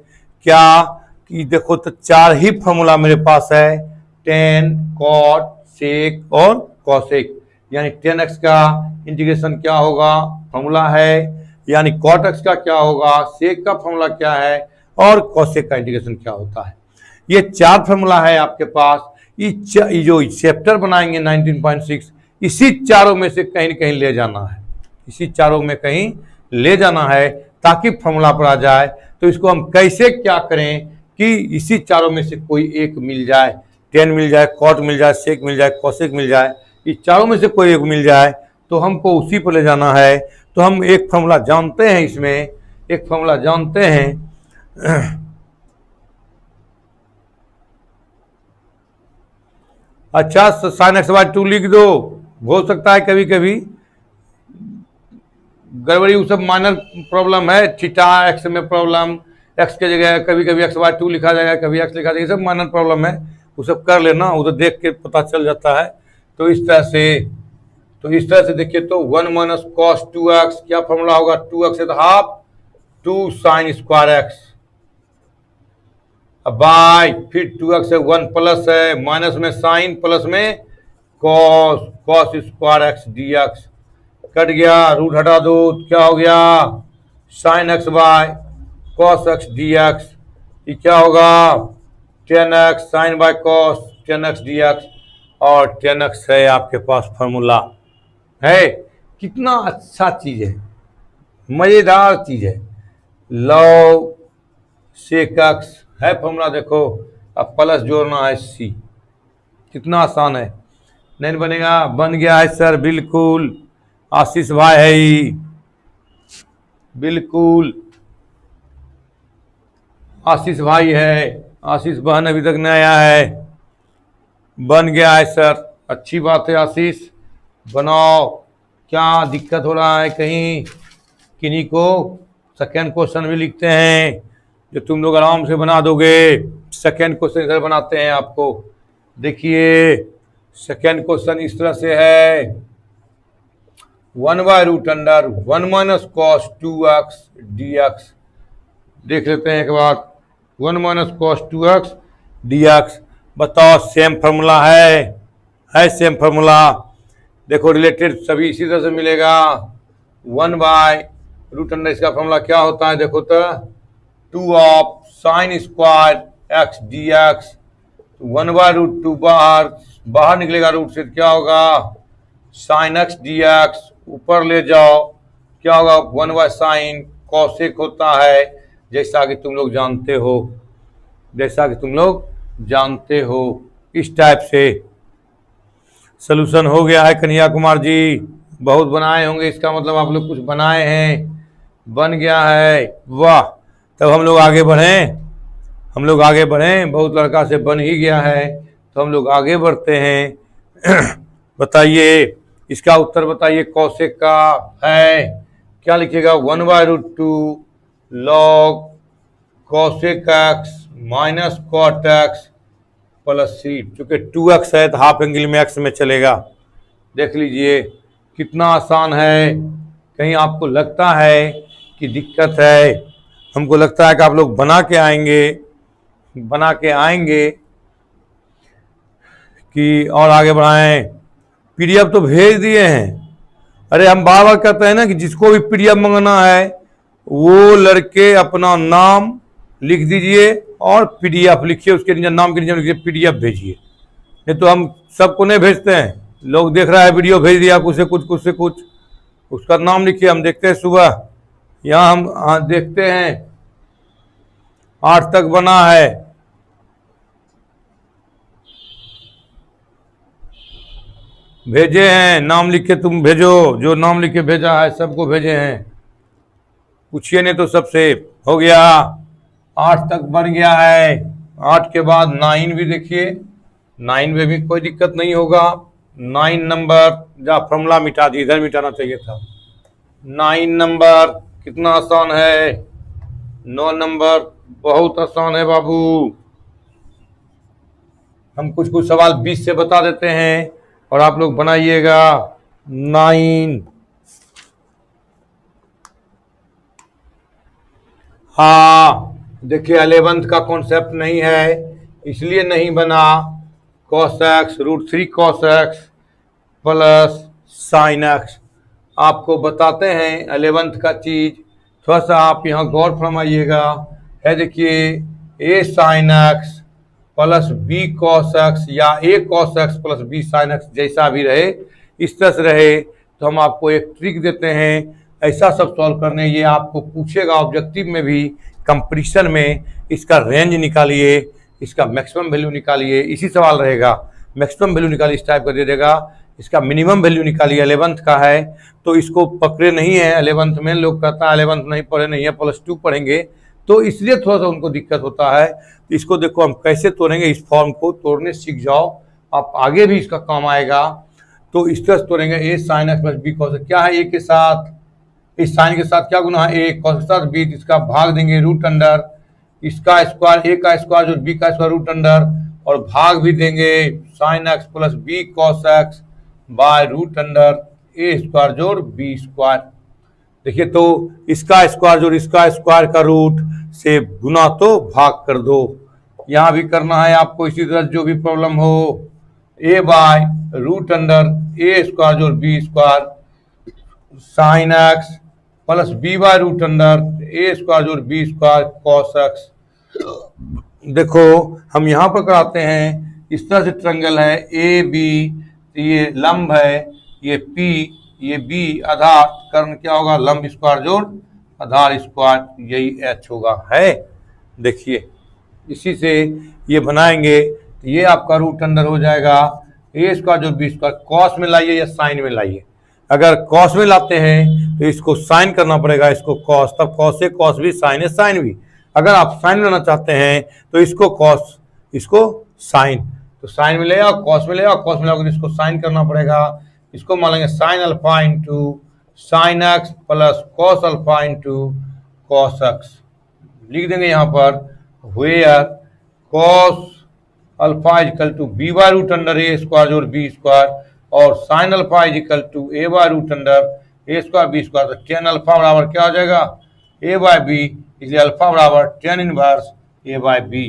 क्या कि देखो तो 4 ही फॉर्मूला मेरे पास है, 10 कॉट सेक और कॉसेक। यानी 10x का इंटीग्रेशन क्या होगा, फॉर्मूला है, यानी कॉट x का क्या होगा, सेक का फॉर्मूला क्या है, और कॉसेक का इंटीग्रेशन क्या होता है। ये 4 फॉर्मूला है आपके पास। ये जो चैप्टर बनाएंगे 19.6, इसी चारों में से कहीं न कहीं ले जाना है, इसी चारों में कहीं ले जाना है ताकि फॉर्मूला पर आ जाए। तो इसको हम कैसे क्या करें कि इसी चारों में से कोई एक मिल जाए, 10 मिल जाए, कॉट मिल जाए, सेक मिल जाए, कॉसेक मिल जाए, इस चारों में से कोई एक मिल जाए तो हमको उसी पर ले जाना है। तो हम एक फॉर्मूला जानते हैं, इसमें एक फॉर्मूला जानते हैं। अच्छा साइन x/2 लिख दो, हो सकता है कभी कभी गड़बड़ी, वो सब माइनर प्रॉब्लम है। थीटा एक्स में प्रॉब्लम, एक्स के जगह कभी कभी x/2 लिखा जाएगा, कभी x लिखा जाएगा, सब माइनर प्रॉब्लम है, वो सब कर लेना, उधर देख के पता चल जाता है। तो इस तरह से देखिए तो 1 माइनस कॉस 2x क्या फॉर्मूला होगा, 2x है तो हाफ 2 साइन स्क्वायर एक्स, अब बाय फिर 2x है 1 प्लस है माइनस में साइन प्लस में cos square x dx, cut गया रूट हटा दो क्या हो गया sign x by cos x dx, ये क्या होगा 10x sign by cos 10x dx, और 10x है आपके पास फॉर्मूला है। कितना अच्छा चीज है, मजेदार चीज है, लॉग सेक एक्स है फॉर्मूला, देखो अब प्लस जोड़ना है सी, कितना आसान है, नहीं बनेगा, बन गया है सर, बिल्कुल आशीष भाई है ही, बिल्कुल आशीष भाई है, आशीष बहन अभी तक नहीं आया है, बन गया है सर, अच्छी बात है आशीष, बनाओ। क्या दिक्कत हो रहा है कहीं, किन्हीं को सेकेंड क्वेश्चन भी लिखते हैं जो तुम लोग आराम से बना दोगे, सेकेंड क्वेश्चन इधर बनाते हैं आपको, देखिए सेकेंड क्वेश्चन इस तरह से है 1 by root under 1 minus cos 2x dx, देख लेते हैं एक बार 1 माइनस कॉस 2x dx, बताओ सेम फार्मूला है सेम फार्मूला, देखो रिलेटेड सभी इसी तरह से मिलेगा, 1 बाय रूट अंडर इसका फार्मूला क्या होता है देखो तो 2 of sine square x dx, 1 by root 2 बाहर निकलेगा रूट से क्या होगा साइन एक्स dx, ऊपर ले जाओ क्या होगा 1 बाय साइन कॉसेक होता है, जैसा कि तुम लोग जानते हो, इस टाइप से सॉल्यूशन हो गया है। कन्हैया कुमार जी बहुत बनाए होंगे, इसका मतलब आप लोग कुछ बनाए हैं, बन गया है, वाह, तब हम लोग आगे बढ़ें, बहुत लड़का से बन ही गया है तो हम लोग आगे बढ़ते हैं। बताइए इसका उत्तर बताइए, कौशिक का है क्या लिखिएगा 1 by root 2 log cosec x minus cot x plus c, चूंकि 2x है तो हाफ एंगल में x में चलेगा, देख लीजिए कितना आसान है। कहीं आपको लगता है कि दिक्कत है, हमको लगता है कि आप लोग बना के आएंगे कि और आगे बढ़ाएं, पीडीएफ तो भेज दिए हैं, अरे हम बार बार कहते हैं ना कि जिसको भी पीडीएफ मंगाना है वो लड़के अपना नाम लिख दीजिए और पीडीएफ लिखिए, उसके नीचे नाम के नीचे लिखिए पीडीएफ भेजिए, नहीं तो हम सबको नहीं भेजते हैं, लोग देख रहा है वीडियो भेज दिया कुछ से कुछ, उसका नाम लिखिए, हम देखते हैं सुबह यहाँ हम देखते हैं 8 तक बना है, भेजे हैं नाम लिख के, तुम भेजो जो नाम लिख के भेजा है सबको भेजे हैं, पूछिए नहीं तो सबसे, हो गया 8 तक बन गया है। 8 के बाद 9 भी देखिए, 9 में भी कोई दिक्कत नहीं होगा, 9 नंबर जा फॉर्मूला मिटा दी, इधर मिटाना चाहिए था, 9 नंबर कितना आसान है, 9 नंबर बहुत आसान है बाबू, हम कुछ सवाल 20 से बता देते हैं और आप लोग बनाइएगा 9, हाँ देखिए 11th का कॉन्सेप्ट नहीं है इसलिए नहीं बना, cos x root 3 cos x plus sine x, आपको बताते हैं 11th का चीज, थोड़ा सा आप यहाँ गौर फरमाइएगा, है देखिए a sine x plus b cos x या a cos x plus b sine x, जैसा भी रहे इस तरह से रहे, तो हम आपको एक ट्रिक देते हैं ऐसा सब सॉल्व करने, ये आपको पूछेगा ऑब्जेक्टिव में भी, कंपटीशन में, इसका रेंज निकालिए, इसका मैक्सिमम वैल्यू निकालिए, इसी सवाल रहेगा, मैक्सिमम वैल्यू निकालिए इस टाइप का दे देगा, इसका मिनिमम वैल्यू निकालिए, 11th का है तो इसको पकड़े नहीं है, 11th में लोग कहता है 11th नहीं पढ़े नहीं है, +2 पढ़ेंगे, तो इसलिए थोड़ा सा उनको दिक्कत होता है, तो इसको देखो हम कैसे तोड़ेंगे, इस फॉर्म को तोड़ने सीख जाओ, आप आगे भी इसका काम आएगा, तो इस तरह से तोड़ेंगे, a sine x plus b cos, क्या है a के साथ, इस साइन के साथ क्या गुना है a, कॉस के साथ b, इसका भाग देंगे रूट अंडर, इसका स्क्वायर a का स्क्वायर जो b का स्क्वायर रूट अंडर, और भाग भी देंगे sine x plus b cos x by root under a square जोड़ बी स्क्वायर। देखिए तो इसका स्क्वायर जोड़ इसका स्क्वायर का रूट से गुना तो भाग कर दो। यहां भी करना है आपको इसी तरह जो भी प्रॉब्लम हो, a by root under a square जोड़ b square sine x plus b by root under a square जोड़ बी स्क्वायर कॉस एक्स। देखो हम यहां पर कराते हैं इस तरह से ट्रायंगल है ए बी, ये लंब है, ये पी, ये बी, आधार कर्ण क्या होगा लंब स्क्वायर जोड़ आधार स्क्वायर, यही एच होगा है। देखिए इसी से ये बनाएंगे तो ये आपका रूट अंडर हो जाएगा ए स्क्वायर जोड़ बी स्क्वायर। कॉस में लाइए या साइन में लाइए, अगर कॉस में लाते हैं तो इसको साइन करना पड़ेगा, इसको कॉस, तब कॉस है कॉस भी, साइन है साइन भी। अगर आप साइन लेना चाहते हैं तो इसको कॉस इसको साइन, तो साइन में ले आओ कॉस में ले आओ, कॉस में लाओगे इसको साइन करना पड़ेगा। इसको मान लेंगे sine alpha into sine x plus cos alpha into cos x. लिख देंगे यहाँ पर where cos alpha equal to b by root under a square जोड़ बी स्क्वायर और sine alpha equal to a by root under a square b square. तो tan alpha बराबर क्या हो जाएगा ए बाय बी, इसलिए अल्फा बराबर tan inverse a by b.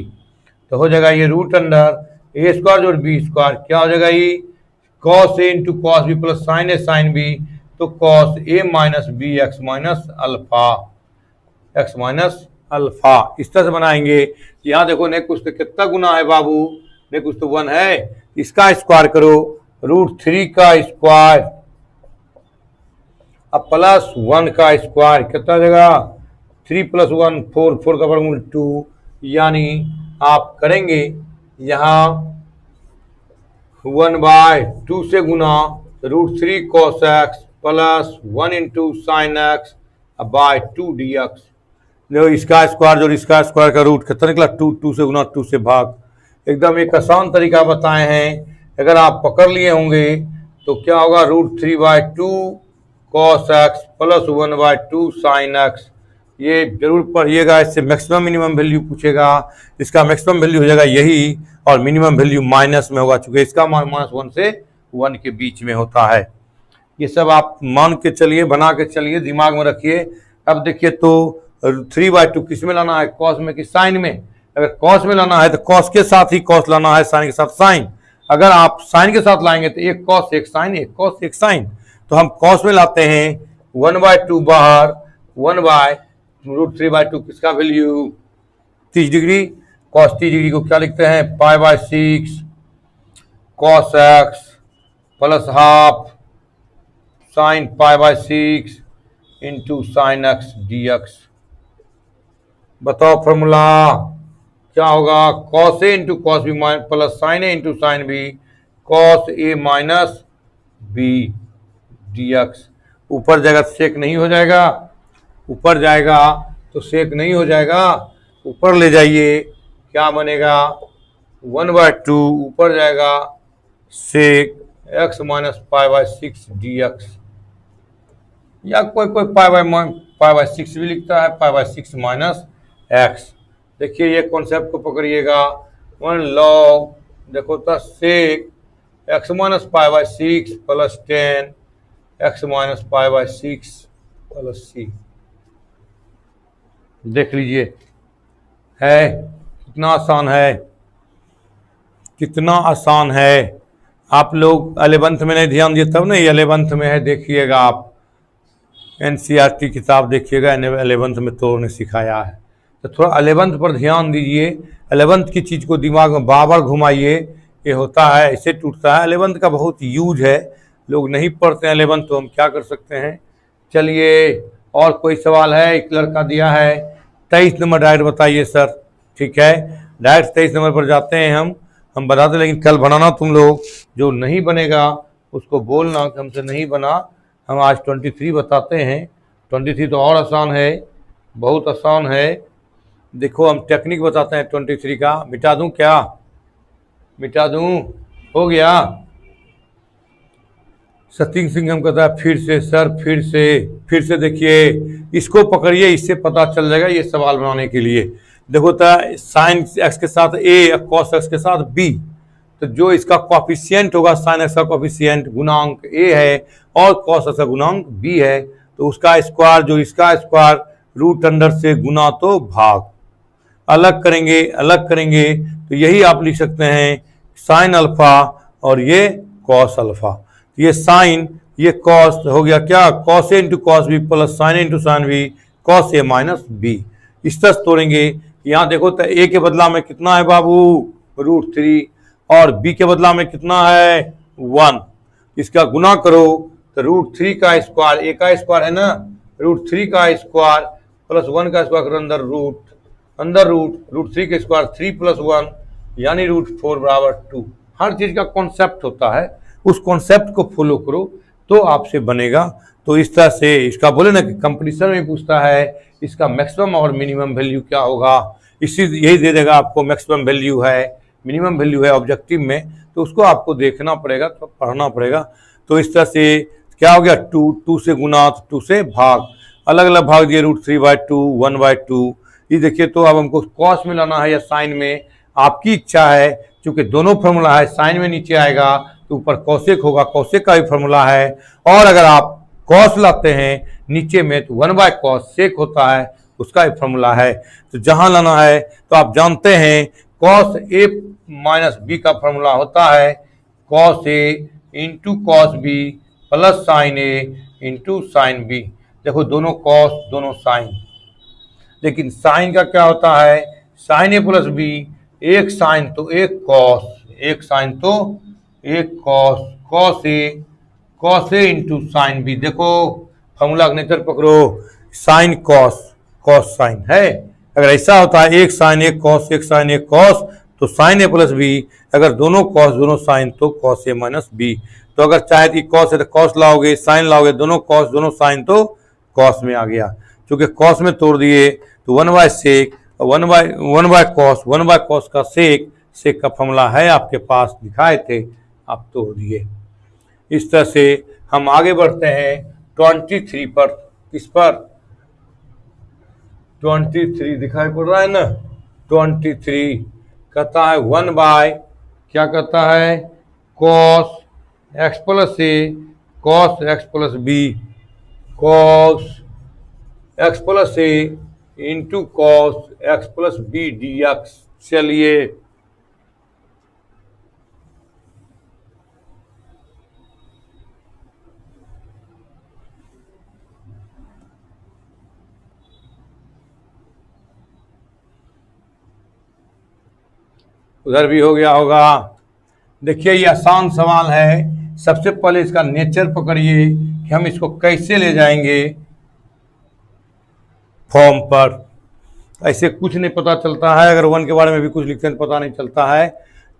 तो हो जाएगा ये रूट अंडर ए स्क्वायर जोड़ बी स्क्वायर क्या हो जाएगा ये cos a into cos b plus sine a sine b, तो cos a minus b x minus alpha, x minus alpha. इस तरह से बनाएंगे। यहाँ देखो ने कुछ तो कितना गुना है बाबू, ने कुछ तो 1 है, इसका स्क्वायर करो रूट 3 का स्क्वायर अब प्लस 1 का स्क्वायर कितना देगा 3 प्लस 1 4, 4 का वर्गमूल 2, यानी आप करेंगे यहाँ 1/2 से गुना root 3 cos x plus 1 into sine x by 2 d x. देखो इसका स्क्वायर जो इसका स्क्वायर का रूट कितना निकला 2, 2 से गुना 2 से भाग। एकदम एक आसान तरीका बताए हैं, अगर आप पकड़ लिए होंगे तो क्या होगा root 3/2 cos x plus 1/2 sine x. ये जरूर पढ़िएगा, इससे मैक्सिमम मिनिमम वैल्यू पूछेगा, इसका मैक्सिमम वैल्यू हो जाएगा यही और मिनिमम वैल्यू माइनस में होगा, चूंकि इसका मान -1 से 1 के बीच में होता है। ये सब आप मान के चलिए, बना के चलिए, दिमाग में रखिए। अब देखिए तो 3/2 किस में लाना है, कॉस में कि साइन में। अगर कॉस में लाना है तो कॉस के साथ ही कॉस लाना है, साइन के साथ साइन। अगर आप साइन के साथ लाएंगे तो एक कॉस एक साइन, एक कॉस एक साइन। तो हम कॉस में लाते हैं 1/2 बाहर, 1/√3/2 किसका वैल्यू 30 डिग्री, कॉस 30 डिग्री को क्या लिखते हैं π/6 cos x plus half sine π/6 into sine x d x. बताओ फॉर्मूला क्या होगा, cos a into cos b plus sine a into sine b cos a minus b d x. ऊपर जाएगा तो सेक नहीं हो जाएगा, ऊपर जाएगा तो सेक नहीं हो जाएगा, ऊपर ले जाइए क्या बनेगा 1/2 ऊपर जाएगा sec x minus π/6 d x, या कोई π/6 भी लिखता है, π/6 माइनस एक्स। देखिए ये कॉन्सेप्ट को पकड़िएगा 1 log देखो तो sec x minus π/6 plus 10 x minus π/6 plus c. देख लीजिए है कितना आसान है, कितना आसान है। आप लोग 11th में नहीं ध्यान दिए तब नहीं, 11th में है, देखिएगा आप NCERT किताब देखिएगा, 11th में तो उन्हें सिखाया है। तो थोड़ा 11th पर ध्यान दीजिए, 11th की चीज़ को दिमाग में बार घुमाइए, ये होता है ऐसे टूटता है। 11th का बहुत यूज है, लोग नहीं पढ़ते हैं 11th, तो हम क्या कर सकते हैं। चलिए और कोई सवाल है, एक लड़का दिया है 23 नंबर डायरेक्ट बताइए सर। ठीक है डायरेक्ट 23 नंबर पर जाते हैं हम बताते, लेकिन कल बनाना तुम लोग, जो नहीं बनेगा उसको बोलना कि हमसे नहीं बना। हम आज 23 बताते हैं, 23 तो और आसान है, बहुत आसान है। देखो हम टेक्निक बताते हैं 23 का। मिटा दूं क्या, मिटा दूं, हो गया। सतीश सिंह हम कहता है फिर से सर, फिर से देखिए इसको पकड़िए, इससे पता चल जाएगा ये सवाल बनाने के लिए। देखो तो साइन एक्स के साथ ए, कॉस एक्स के साथ बी, तो जो इसका कॉफिशिएंट होगा साइन एक्स का कॉफिशिएंट गुणांक ए है और कॉस एक्स का गुणांक बी है, तो उसका स्क्वायर जो इसका स्क्वायर रूट अंडर से गुना तो भाग, अलग करेंगे तो यही आप लिख सकते हैं साइन अल्फा और ये कॉस अल्फा। ये साइन ये कॉस हो गया क्या, cos a into cos b plus sine into sine b cos a minus b. इस तरह तोड़ेंगे, यहाँ देखो तो ए के बदला में कितना है बाबू √3 और बी के बदला में कितना है 1, इसका गुना करो तो √3 का स्क्वायर, ए का स्क्वायर है ना, √3 का स्क्वायर प्लस 1 का स्क्वायर करो अंदर रूट √3 के स्क्वायर 3 + 1 यानी √4 = 2। हर चीज का कॉन्सेप्ट होता है, उस कॉन्सेप्ट को फॉलो करो तो आपसे बनेगा। तो इस तरह से इसका बोले ना कि कंपटीशन में पूछता है इसका मैक्सिमम और मिनिमम वैल्यू क्या होगा, इसी यही दे देगा आपको मैक्सिमम वैल्यू है मिनिमम वैल्यू है ऑब्जेक्टिव में, तो उसको आपको देखना पड़ेगा, तो पढ़ना पड़ेगा। तो इस तरह से क्या हो गया 2 से गुना, 2 से भाग, अलग अलग भाग दिए √3/2 1/2। ये देखिए तो अब हमको कॉस में लाना है या साइन में, आपकी इच्छा है, क्योंकि दोनों फॉर्मूला है, साइन में नीचे आएगा तो ऊपर कौशिक होगा, कौशिक का भी फॉर्मूला है, और अगर आप कॉस लाते हैं नीचे में तो 1/cos सेक होता है, उसका भी फॉर्मूला है। तो जहां लाना है तो आप जानते हैं cos a माइनस बी का फॉर्मूला होता है cos a into cos b plus sine a into sine b. देखो दोनों कॉस दोनों साइन, लेकिन साइन का क्या होता है साइन ए प्लस बी, एक साइन तो एक कॉस, एक साइन तो एक cos, cos a into sine b. देखो फॉर्मूला का नेचर पकड़ो, साइन कॉस कॉस साइन है, अगर ऐसा होता है एक साइन एक कॉस एक साइन एक कॉस तो साइन ए प्लस बी, अगर दोनों कॉस दोनों साइन तो कॉस ए माइनस बी। तो अगर चाहे कि कॉस है तो कॉस लाओगे, साइन लाओगे, दोनों कॉस दोनों साइन तो कॉस में आ गया, क्योंकि कॉस में तोड़ दिए तो 1/sec 1/cos का सेक का फॉर्मूला है आपके पास, दिखाए थे आप तोड़ दिए। इस तरह से हम आगे बढ़ते हैं 23 पर। किस पर 23 दिखाई पड़ रहा है ना, 23 कहता है 1/ क्या कहता है cos x plus a cos x plus b cos x plus a into cos x plus b dx। चलिए उधर भी हो गया होगा। देखिए ये आसान सवाल है, सबसे पहले इसका नेचर पकड़िए कि हम इसको कैसे ले जाएंगे फॉर्म पर। ऐसे कुछ नहीं पता चलता है, अगर 1 के बारे में भी कुछ लिखते हैं पता नहीं चलता है,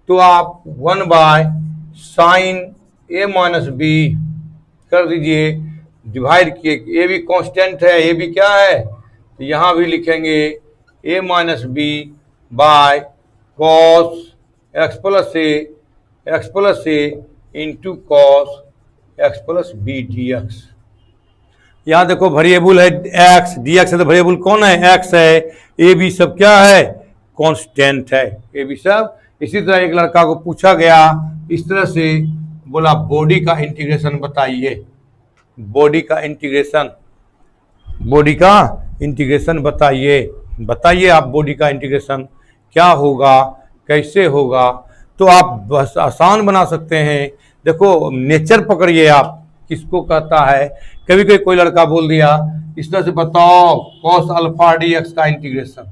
तो आप 1/sin a माइनस बी कर दीजिए, डिवाइड किए, ए भी कांस्टेंट है, ए भी क्या है, तो यहाँ भी लिखेंगे a minus b by cos x plus a into cos x plus b dx। यहाँ देखो वेरिएबल है x, dx है तो वेरिएबल कौन है x है, ए बी सब क्या है कांस्टेंट है, ए बी सब। इसी तरह एक लड़का को पूछा गया इस तरह से, बोला बॉडी का इंटीग्रेशन बताइए, बॉडी का इंटीग्रेशन बताइए आप बॉडी का इंटीग्रेशन क्या होगा कैसे होगा। तो आप बस आसान बना सकते हैं, देखो नेचर पकड़िए आप किसको कहता है। कभी कभी कोई लड़का बोल दिया इस तरह से बताओ cos अल्फा dx का इंटीग्रेशन,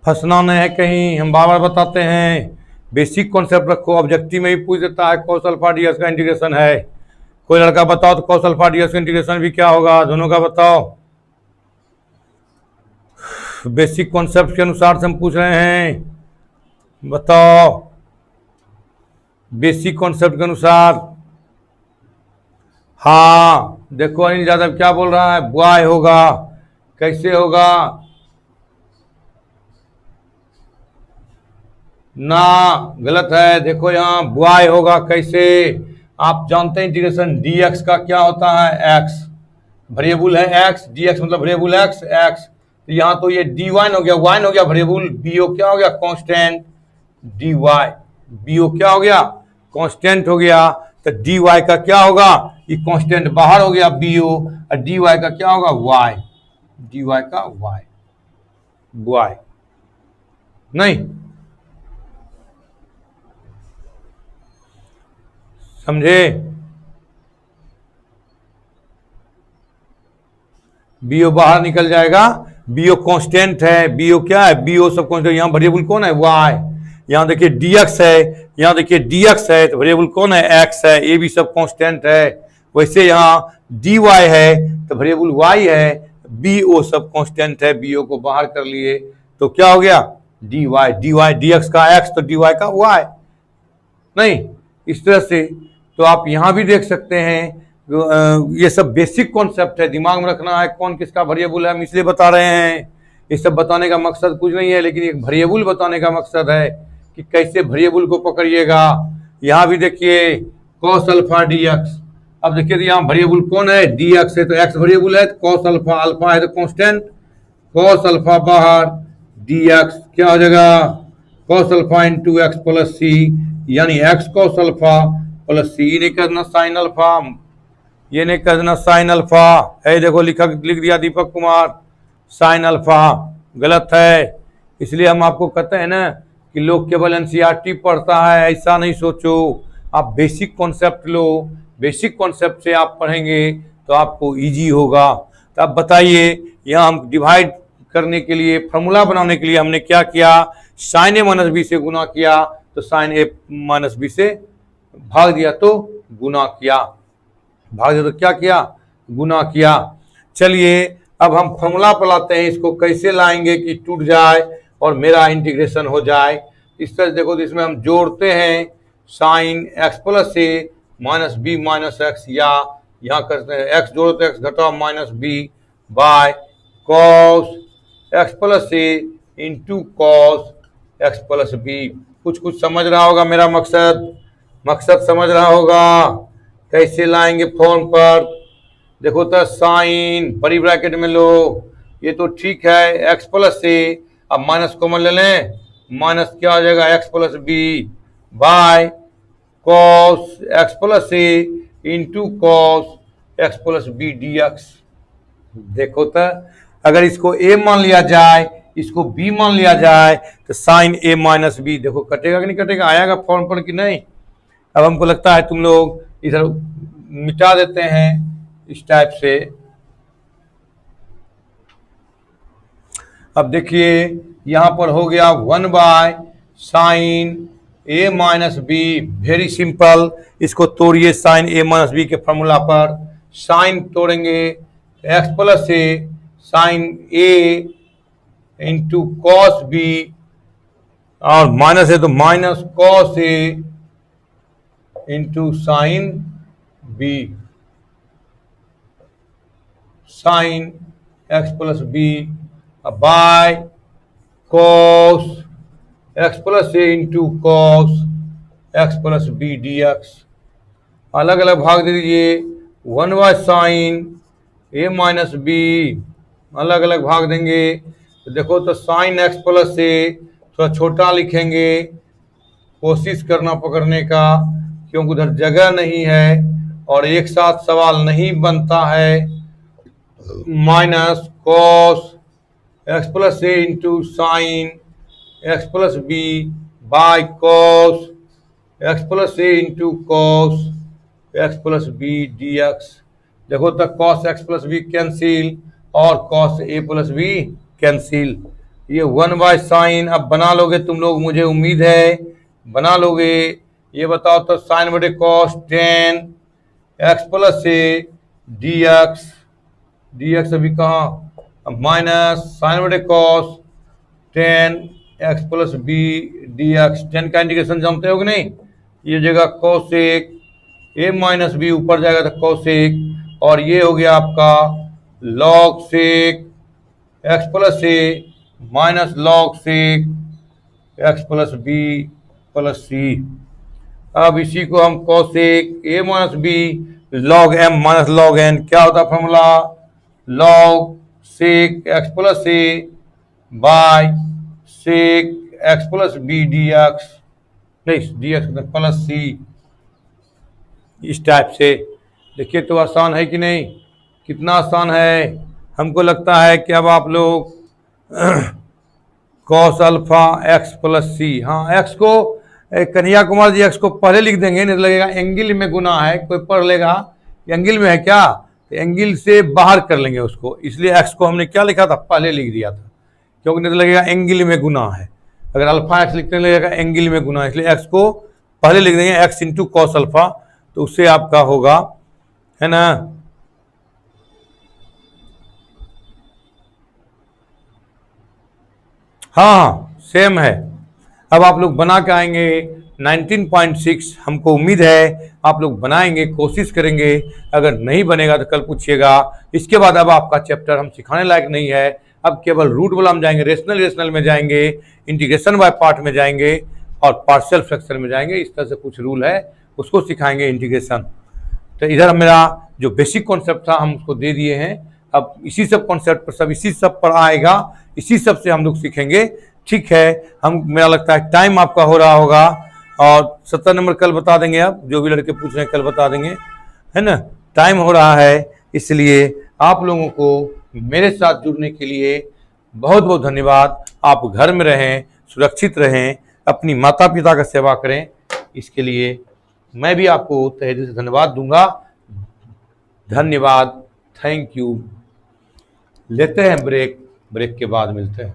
फंसना नहीं है कहीं, हम बार बार बताते हैं बेसिक कॉन्सेप्ट रखो, ऑब्जेक्टिव में भी पूछ देता है cos अल्फा dx का इंटीग्रेशन है। कोई लड़का बताओ तो cos अल्फा dx का इंटीग्रेशन भी क्या होगा, दोनों का बताओ, बेसिक कॉन्सेप्ट के अनुसार से हम पूछ रहे हैं, बताओ बेसिक कॉन्सेप्ट के अनुसार। हाँ देखो अनिल यादव क्या बोल रहा है, बॉय होगा, कैसे होगा ना, गलत है, देखो यहाँ बॉय होगा कैसे, आप जानते हैं इंटीग्रेशन dx का क्या होता है x, वेरिएबल है x, dx मतलब वेरिएबल x तो यहाँ तो ये dy हो गया, y हो गया वेरिएबल, bo क्या हो गया कांस्टेंट, dy bo क्या हो गया कांस्टेंट हो गया। तो dy का क्या होगा, ये कांस्टेंट बाहर हो गया bo, और dy का क्या होगा y, dy का y नहीं समझे। bo बाहर निकल जाएगा, bo कांस्टेंट है, bo क्या है, bo सब कांस्टेंट, यहाँ वेरिएबल कौन है y, यहाँ देखिए dx है, यहाँ देखिए dx है, तो वेरिएबल कौन है x है, ये भी सब कांस्टेंट है। वैसे यहाँ dy है तो वेरिएबल y है, bo सब कांस्टेंट है, bo को बाहर कर लिए तो क्या हो गया dy, dx का x तो dy का y नहीं। इस तरह से तो आप यहां भी देख सकते हैं, ये सब बेसिक कॉन्सेप्ट है, दिमाग में रखना है कौन किसका वेरिएबल है, हम इसलिए बता रहे हैं। ये सब बताने का मकसद कुछ नहीं है, लेकिन एक वेरिएबल बताने का मकसद है कि कैसे वेरिएबल को पकड़िएगा। यहाँ भी देखिए cos अल्फा dx, अब देखिए यहाँ वेरिएबल कौन है dx है, तो x वेरिएबल है, cos अल्फा, अल्फा है तो कांस्टेंट, cos अल्फा बाहर, dx क्या हो जाएगा cos alpha into x plus c, यानी x cos alpha plus c, ये नहीं करना साइन अल्फा, ये नहीं करना साइन अल्फा है, देखो लिख दिया दीपक कुमार साइन अल्फा, गलत है। इसलिए हम आपको कहते हैं ना कि लोग केवल एनसीईआरटी पढ़ता है, ऐसा नहीं सोचो, आप बेसिक कॉन्सेप्ट लो, बेसिक कॉन्सेप्ट से आप पढ़ेंगे तो आपको इजी होगा। तो आप बताइए, यहाँ हम डिवाइड करने के लिए, फॉर्मूला बनाने के लिए हमने क्या किया, साइन ए माइनस बी से गुना किया, तो साइन ए माइनस बी से भाग दिया तो गुना किया, भाग दिया तो क्या किया गुना किया। चलिए अब हम फॉर्मूला पर लाते हैं, इसको कैसे लाएंगे कि टूट जाए और मेरा इंटीग्रेशन हो जाए। इस तरह देखो, तो इसमें हम जोड़ते हैं sine x plus a minus b minus x, या यहाँ करते हैं एक्स जोड़ो तो एक्स घटाओ minus b by cos x plus a into cos x plus b. कुछ समझ रहा होगा मेरा मकसद समझ रहा होगा। कैसे लाएंगे फॉर्म पर, देखो तो साइन बड़ी ब्रैकेट में लो, ये तो ठीक है एक्स प्लस ए, अब माइनस कॉमन ले लें, माइनस क्या हो जाएगा x plus b by cos x plus a into cos x plus b d x. देखो तो अगर इसको a मान लिया जाए, इसको b मान लिया जाए, तो साइन a माइनस बी, देखो कटेगा कि नहीं कटेगा, आएगा फॉर्म पर कि नहीं। अब हमको लगता है तुम लोग इधर मिटा देते हैं इस टाइप से। अब देखिए यहां पर हो गया 1 by sine a minus b, very simple, इसको तोड़िए साइन a माइनस बी के फॉर्मूला पर, साइन तोड़ेंगे x plus a sine a into cos b, और माइनस है तो minus cos a into sine b, sine x plus b by cos x plus a into cos x plus b d x. अलग अलग भाग दे दीजिए, 1 by sine a minus b, अलग अलग भाग देंगे तो देखो तो साइन एक्स प्लस ए थोड़ा छोटा लिखेंगे, कोशिश करना पकड़ने का, क्योंकि उधर जगह नहीं है और एक साथ सवाल नहीं बनता है। Minus cos x plus a into sine x plus b by cos x plus a into cos x plus b d x. देखो तक cos x plus b cancel और cos a plus b cancel. ये 1 by sign अब बना लोगे तुम लोग, मुझे उम्मीद है बना लोगे। ये बताओ तो साइन बटे cos 10 x plus a d x अभी कहाँ, माइनस साइन बटे cos 10 x plus b d x. 10 का इंटीग्रेशन जानते हो कि नहीं, ये जगह कोसेक ए माइनस बी ऊपर जाएगा तो कोसेक, और ये हो गया आपका log sec x plus a minus log sec x plus b plus c. अब इसी को हम cosec a minus b log m minus log n, क्या होता है formula, log sec x plus a by sec x plus b d x, नहीं d x plus c, इस type से। देखिए तो आसान है कि नहीं, कितना आसान है। हमको लगता है कि अब आप लोग कॉस अल्फा एक्स प्लस सी, हाँ एक्स को कन्हैया कुमार जी एक्स को पहले लिख देंगे, नहीं तो लगेगा एंगल में गुना है, कोई पढ़ लेगा एंगल में है क्या, तो एंगल से बाहर कर लेंगे उसको, इसलिए एक्स को हमने क्या लिखा था, पहले लिख दिया था, क्योंकि नहीं तो लगेगा एंगल में गुना है। अगर अल्फा एक्स लिखने लगेगा एंगल में गुना है, इसलिए एक्स को पहले लिख देंगे एक्स इंटू कॉस अल्फा, तो उससे आपका होगा, है ना। हाँ सेम है। अब आप लोग बना के आएंगे 19.6, हमको उम्मीद है आप लोग बनाएंगे, कोशिश करेंगे, अगर नहीं बनेगा तो कल पूछिएगा। इसके बाद अब आपका चैप्टर हम सिखाने लायक नहीं है, अब केवल रूट वाला हम जाएंगे, रेशनल में जाएंगे, इंटीग्रेशन बाय पार्ट में जाएंगे और पार्शियल फ्रैक्शन में जाएंगे। इस तरह से कुछ रूल है, उसको सिखाएंगे इंटीग्रेशन। तो इधर मेरा जो बेसिक कॉन्सेप्ट था हम उसको दे दिए हैं, अब इसी सब कॉन्सेप्ट पर सब इसी सब पर आएगा, इसी सब से हम लोग सीखेंगे। ठीक है, हम मेरा लगता है टाइम आपका हो रहा होगा, और 70 नंबर कल बता देंगे, आप जो भी लड़के पूछ रहे हैं कल बता देंगे, है ना। टाइम हो रहा है, इसलिए आप लोगों को मेरे साथ जुड़ने के लिए बहुत बहुत धन्यवाद। आप घर में रहें, सुरक्षित रहें, अपनी माता पिता का सेवा करें, इसके लिए मैं भी आपको तहे दिल से धन्यवाद दूंगा। धन्यवाद, थैंक यू। लेते हैं ब्रेक, ब्रेक के बाद मिलते हैं।